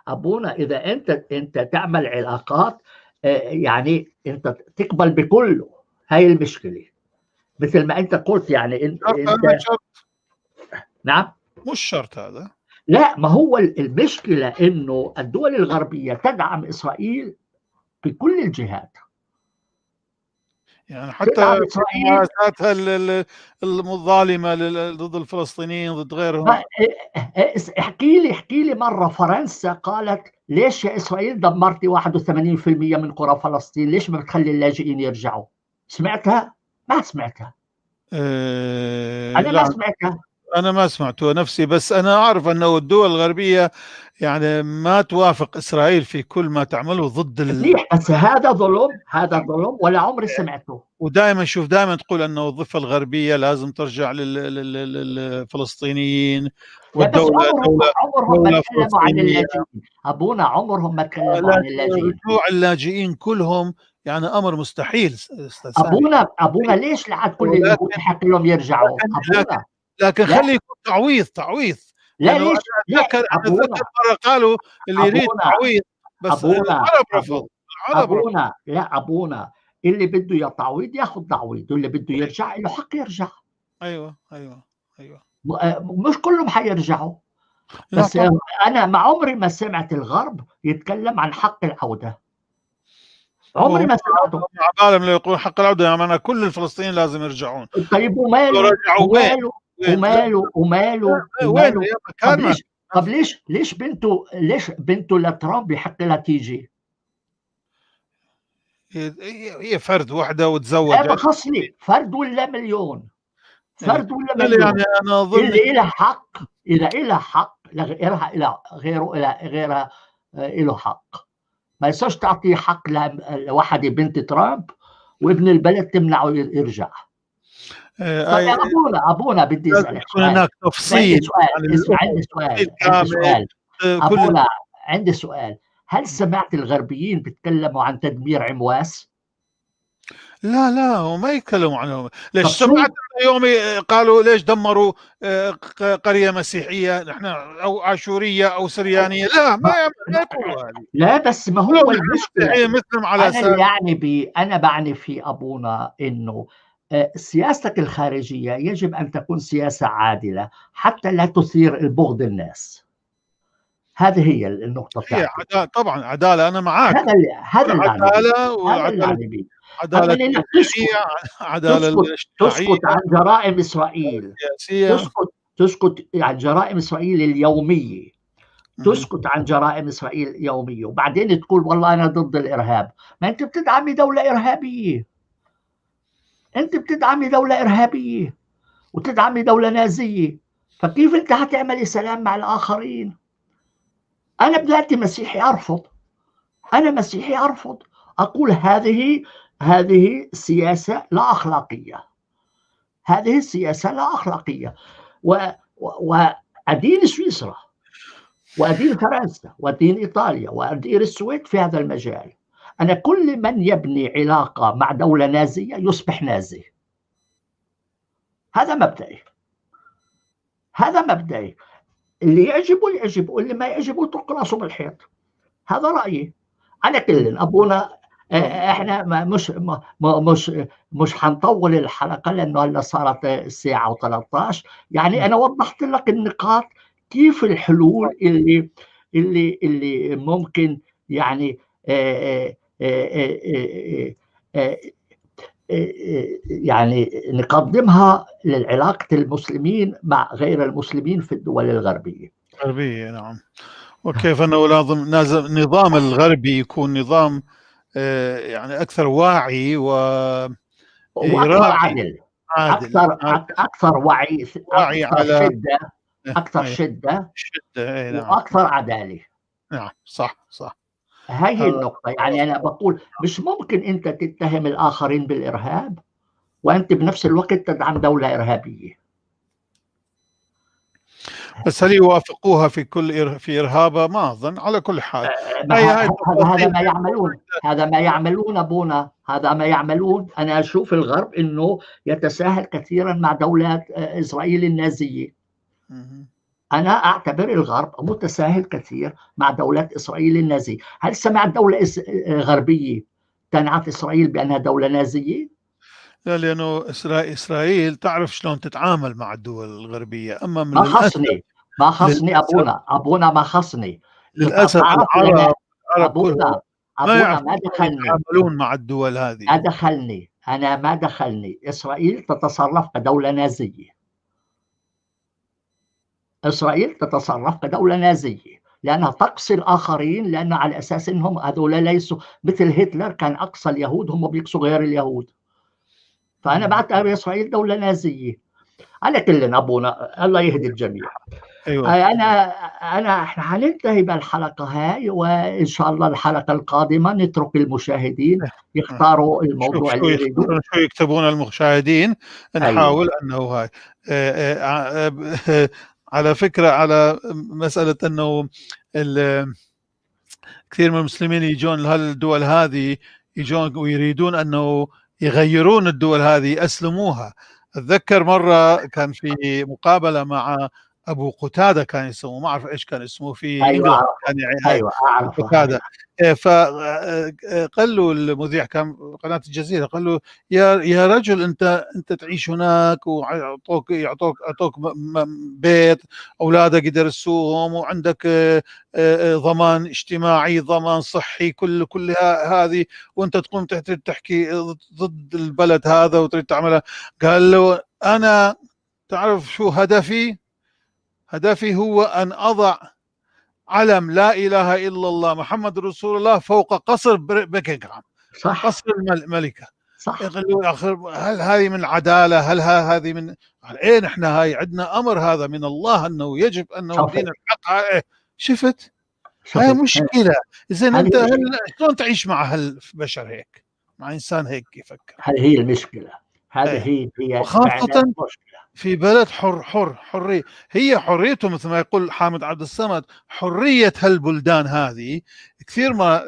أبونا إذا أنت تعمل علاقات، يعني أنت تقبل بكله. هاي المشكلة. مثل ما أنت قلت، يعني أنت مش شرط، نعم. مش شرط هذا. لا، ما هو المشكلة إنه الدول الغربية تدعم إسرائيل بكل الجهات. يعني حتى تدعم في إسرائيل. ممارساتها الظالمة ضد الفلسطينيين ضد غيرهم. احكي لي مرة فرنسا قالت ليش يا إسرائيل دمرتي 81% من قرى فلسطين، ليش ما بتخلي اللاجئين يرجعوا؟ سمعتها؟ ما سمعتها. أنا ما لا، سمعتها. أنا ما سمعته نفسي، بس أنا أعرف أنه الدول الغربية يعني ما توافق إسرائيل في كل ما تعمله ضد منيح، بس هذا ظلم، هذا ظلم، ولا عمري سمعته. ودائما شوف، دائما تقول أنه الضفة الغربية لازم ترجع للفلسطينيين، لا، بس والدولة عمرهم ما دولة تكلموا عن فلسطينية. اللاجئين. أبونا عمرهم ما تكلموا عن لكن اللاجئين. رجوع اللاجئين كلهم يعني أمر مستحيل أستاذ سامي. أبونا ليش لعد كل اليهود ولكن بحق لهم يرجعوا لكن لكن أبونا؟ لكن لا، خلي يكون تعويض. لا، لأنه ليش؟ لا، أنا أتذكر مرة قالوا اللي يريد أبونا تعويض، بس أبونا العرب رفض. أبو العرب رفض. لا، أبونا، اللي بده تعويض ياخذ تعويض، واللي بده يرجع له حق يرجع. أيوه، أيوه، أيوه. مش كلهم حيرجعوا. لا بس طبعا. أنا ما عمري ما سمعت الغرب يتكلم عن حق العودة. عمري وهم ما سمعته. عبالهم لو يقولون حق العودة يعني معناها كل الفلسطينيين لازم يرجعون. طيب، لو وماله رجعوا وين؟ وماله وين؟ لا، وماله وماله وين وماله. يا طب مكان ما ليش في. ما طب في. ليش بنته لترامب يحق لها تيجي؟ هي فرد وحده لا وتزوجت. بخصني فرد ولا مليون، إيه. فرد ولا يعني مليون. أنا أظن اللي لها حق، إذا لها حق لغيرها، إلى غيره، إلى غيرها له حق. ما يصيرش تعطي حق لواحدة بنت ترامب وابن البلد تمنعه يرجع. طيب يا أبونا بدي لازم أسألك يكون سؤال. هناك تفصيل عن اسمع، الأمور، تفصيل كامل. كل أبونا، عندي سؤال. هل سمعت الغربيين بيتكلموا عن تدمير عمواس؟ لا لا، هو ما يتكلموا عنهم. ليش طب شو؟ سمعت يوم قالوا ليش دمروا قرية مسيحية نحن أو عاشورية أو سريانية؟ لا، ما يقولوا هذه. لا، بس ما كلهم هو نحن المشكلة. مسيحيين مثلهم على أساس. أنا بعني في أبونا إنه سياستك الخارجية يجب أن تكون سياسة عادلة حتى لا تثير البغض الناس. هذه هي النقطة هي تاعتي. طبعا عدالة، أنا معاك. هذا اللي يعني بيه. والعدالة هذا اللي والعدالة يعني بيه. أما عدالة إنك توزيعية، عدالة تسكت اجتماعية، عن جرائم إسرائيل، سياسية. تسكت عن جرائم إسرائيل اليومية، مم. تسكت عن جرائم إسرائيل يومية، وبعدين تقول والله أنا ضد الإرهاب. ما أنت بتدعمي دولة إرهابية. أنت بتدعمي دولة إرهابية وتدعمي دولة نازية. فكيف أنت هتعملي سلام مع الآخرين؟ أنا بذاتي مسيحي أرفض. أنا مسيحي أرفض. أقول هذه سياسة لا أخلاقية. هذه السياسة لا أخلاقية. وأدين سويسرا وأدين فرنسا وأدين إيطاليا وأدين السويد في هذا المجال. أنا كل من يبني علاقة مع دولة نازية يصبح نازي. هذا مبدئي. هذا مبدئي. اللي يعجبه، اللي ما يعجبه يطرق راسه بالحيط. هذا رأيي. على كل أبونا، احنا مش حنطول الحلقة لأنه هلا صارت الساعة و13. يعني أنا وضحت لك النقاط، كيف الحلول اللي ممكن يعني يعني نقدمها لعلاقة المسلمين مع غير المسلمين في الدول الغربية. غربية، نعم. وكيف أنه لازم نظام الغربي يكون نظام يعني أكثر واعي ويراعي. وأكثر عدل. عادل. أكثر وعي، واعي أكثر على شدة، أكثر أي شدة، شدة. أي نعم. وأكثر عدالة. نعم، صح صح. هذه هذا النقطة. يعني أنا بقول مش ممكن أنت تتهم الآخرين بالإرهاب وأنت بنفس الوقت تدعم دولة إرهابية. بس هل يوافقوها في كل في إرهابها؟ ما أظن. على كل حال هذا ما يعملون، هذا ما يعملون أبونا، هذا ما يعملون. أنا أشوف الغرب أنه يتساهل كثيرا مع دولة إسرائيل النازية. أنا أعتبر الغرب متساهل كثير مع دولة إسرائيل النازية. هل سمعت دولة غربية تنعت إسرائيل بأنها دولة نازية؟ لا، لأنه إسرائيل تعرف شلون تتعامل مع الدول الغربية. أما من ما خصني، ما خصني أبونا ما خصني. للأسف العرب كلهم أبونا ما دخلني، يتعاملون مع الدول هذه. ما دخلني، أنا ما دخلني. إسرائيل تتصرف كدولة نازية، إسرائيل تتصرف كدولة نازية لأنها تقصي الآخرين، لأن على أساس أنهم هذول ليسوا مثل هتلر كان أقصى اليهود، هم بيقصوا غير اليهود. فأنا بعتبر إسرائيل دولة نازية. على كل أبونا الله يهدي الجميع. أيوة. أنا إحنا حننتهي بالحلقة هاي، وإن شاء الله الحلقة القادمة نترك المشاهدين يختاروا الموضوع اللي يريدون. شو يكتبون المشاهدين، نحاول أنه هاي. على فكرة، على مسألة أنه كثير من المسلمين يجون لهالدول هذه، يجون ويريدون أنه يغيرون الدول هذه، يأسلموها. أتذكر مرة كان في مقابلة مع أبو قتادة، كان يسموه، ما أعرف إيش كان اسمه، في إنجلترا. كان أيوة أعرف قتادة. فقال له المذيع، كان قناة الجزيرة، قال له يا رجل، أنت تعيش هناك، ويعطوك بيت، أولادك يدرسوهم، وعندك ضمان اجتماعي، ضمان صحي، كل هذه، وأنت تقوم تحكي ضد البلد هذا وتريد تعملها. قال له أنا تعرف شو هدفي هو أن أضع علم لا إله إلا الله محمد رسول الله فوق قصر بكنغهام، قصر الملكة. صح. هل هذه من العدالة؟ هل هذه من إيه؟ نحن هاي عندنا أمر هذا من الله، أنه يجب أنه دين الحق. شفت هاي مشكلة. زين أنت شلون تعيش مع هالبشر هيك، مع إنسان هيك يفكر؟ هل هي المشكلة؟ هذه هي خاصة في بلد حرية. هي حريته، مثل ما يقول حامد عبد الصمد، حرية هالبلدان هذه. كثير ما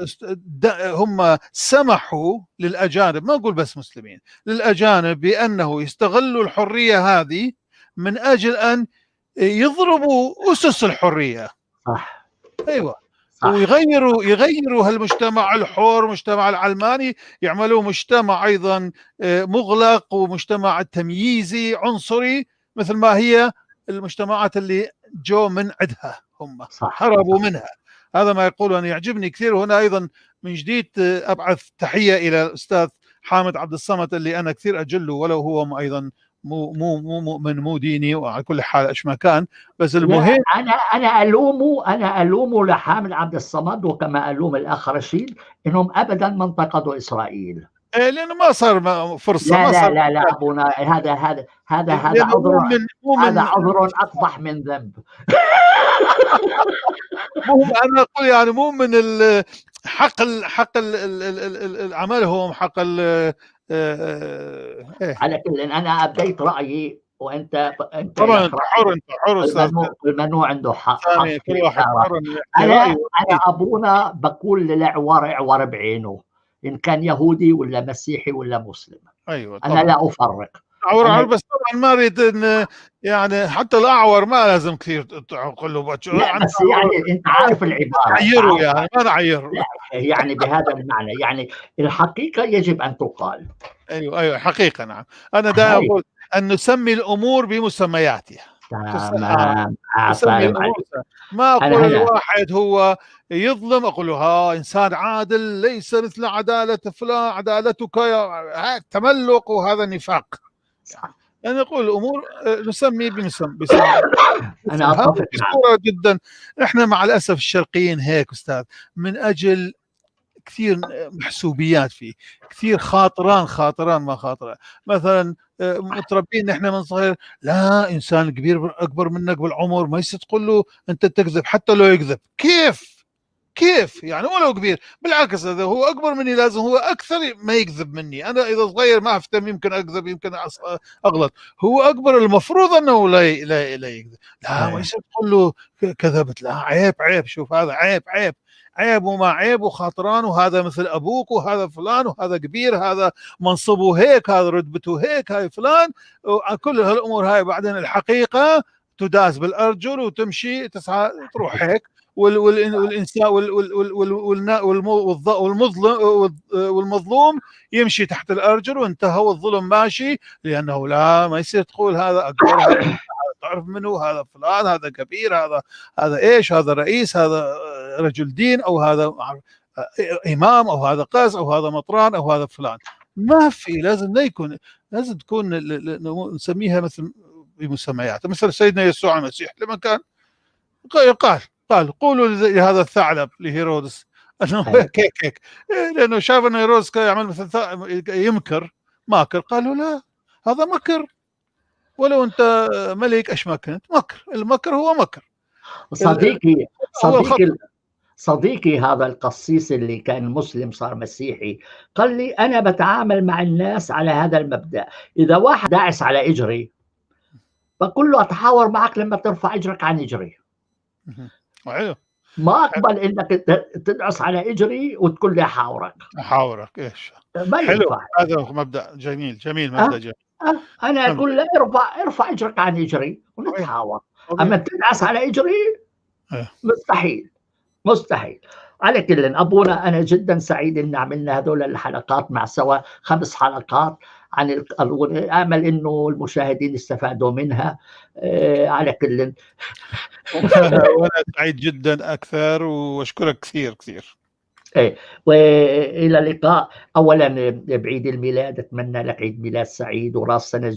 هم سمحوا للأجانب، ما أقول بس مسلمين، للأجانب بأنه يستغلوا الحرية هذه من أجل أن يضربوا أسس الحرية. صح. أيوة. ويغيروا هالمجتمع الحر، مجتمع العلماني، يعملوا مجتمع أيضا مغلق، ومجتمع تمييزي عنصري، مثل ما هي المجتمعات اللي جو من عندها، هم هربوا منها. هذا ما يقول. أنا يعجبني كثير. وهنا أيضا من جديد أبعث تحية إلى الأستاذ حامد عبد الصمد، اللي أنا كثير أجله، ولو هو أيضا مو مؤمن، مو ديني، وعلى كل حال ايش ما كان. بس المهم انا الومه لحامد عبد الصمد، وكما الوم الاخ رشيد، انهم ابدا ما انتقدوا اسرائيل. لانه ما صار فرصه. لا ابونا، هذا عذر، هذا عذر اقبح من ذنب. انا اقول يعني مو من حق العمل، هو حق على كل انا ابديت رايي، وانت طبعا انت حر الممنوع عنده حق. كل واحد حر. انا ابونا بقول للعور اعور بعينه، ان كان يهودي ولا مسيحي ولا مسلم. ايوه طبعا. انا لا افرق. عور بس طبعا ما اريد ان يعني حتى الاعور ما لازم كثير تقول له لا، بس يعني انت عارف العباره، عيره يعني ما نعير يعني بهذا المعنى، يعني الحقيقه يجب ان تقال. ايوه حقيقه. نعم. انا دائما اقول ان نسمي الامور بمسمياتها. تمام. ما اقول الواحد هو يظلم اقول له انسان عادل، ليس مثل عداله فلان، عدالتك تملق، وهذا نفاق. يعني نقول الامور نسمي بمسمى. انا اتفق معك جدا. احنا مع الاسف الشرقيين هيك استاذ، من اجل كثير محسوبيات فيه، كثير خاطران ما خاطره. مثلا متربين نحن من صغير، لا انسان كبير اكبر منك بالعمر ما يصير تقول له انت تكذب، حتى لو يكذب. كيف كيف يعني ولو كبير؟ بالعكس هذا هو اكبر مني، لازم هو اكثر ما يكذب مني. انا اذا صغير ما افتهم، يمكن اكذب، يمكن اغلط. هو اكبر، المفروض انه لا يكذب. لا ما يصير تقول له كذبت، لا عيب عيب، شوف هذا عيب عيب عيب وما عيب وخاطران، وهذا مثل ابوك، وهذا فلان، وهذا كبير، هذا منصبه هيك، هذا رتبته هيك، هاي فلان، كل هالامور هاي. بعدين الحقيقه تداس بالارجل وتمشي تسعى تروح هيك. والانسان والمظلوم يمشي تحت الارجل، وانتهى والظلم ماشي. لانه لا ما يصير تقول هذا اكبر، هذا تعرف منه، هذا فلان، هذا كبير، هذا ايش، هذا رئيس، هذا رجل دين، او هذا امام، او هذا قاس، او هذا مطران، او هذا فلان. ما في، لازم لا يكون، لازم تكون نسميها مثل بمسميات. مثل سيدنا يسوع المسيح لما كان قال قولوا لهذا الثعلب لهيرودس انه هيك لانه شاف انه هيرودس يعمل مثل يمكر ماكر. قالوا لا، هذا مكر، ولو انت ملك ايش ما كنت مكر، المكر هو مكر. صديقي هذا القسيس اللي كان مسلم صار مسيحي قال لي أنا بتعامل مع الناس على هذا المبدأ، إذا واحد داعس على إجري بقول له أتحاور معك لما ترفع إجرك عن إجري. ما أقبل إنك تدعس على إجري وتقول لي أحاورك إيش ما ينفع. هذا مبدأ جميل مبدأ جميل. أنا أقول له ارفع إجرك عن إجري ونتحاور. أما تدعس على إجري مستحيل. على كل أبونا، أنا جدا سعيد إن عملنا هذول الحلقات مع سوا، 5 حلقات عن آمل إنه المشاهدين استفادوا منها. على كل وأنا سعيد جدا أكثر، وأشكرك كثير كثير. وإلى اللقاء. أولا بعيد الميلاد، أتمنى لك عيد ميلاد سعيد وراس سنة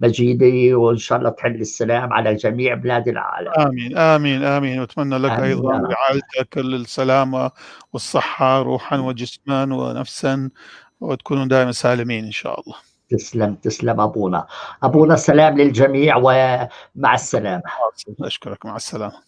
مجيدة، وإن شاء الله تحل السلام على جميع بلاد العالم. آمين آمين آمين. وأتمنى لك أيضا وعائلتك كل السلامة والصحة روحا وجسما ونفسا، وتكونوا دائما سالمين إن شاء الله. تسلم أبونا. سلام للجميع ومع السلامة. أشكرك، مع السلامة.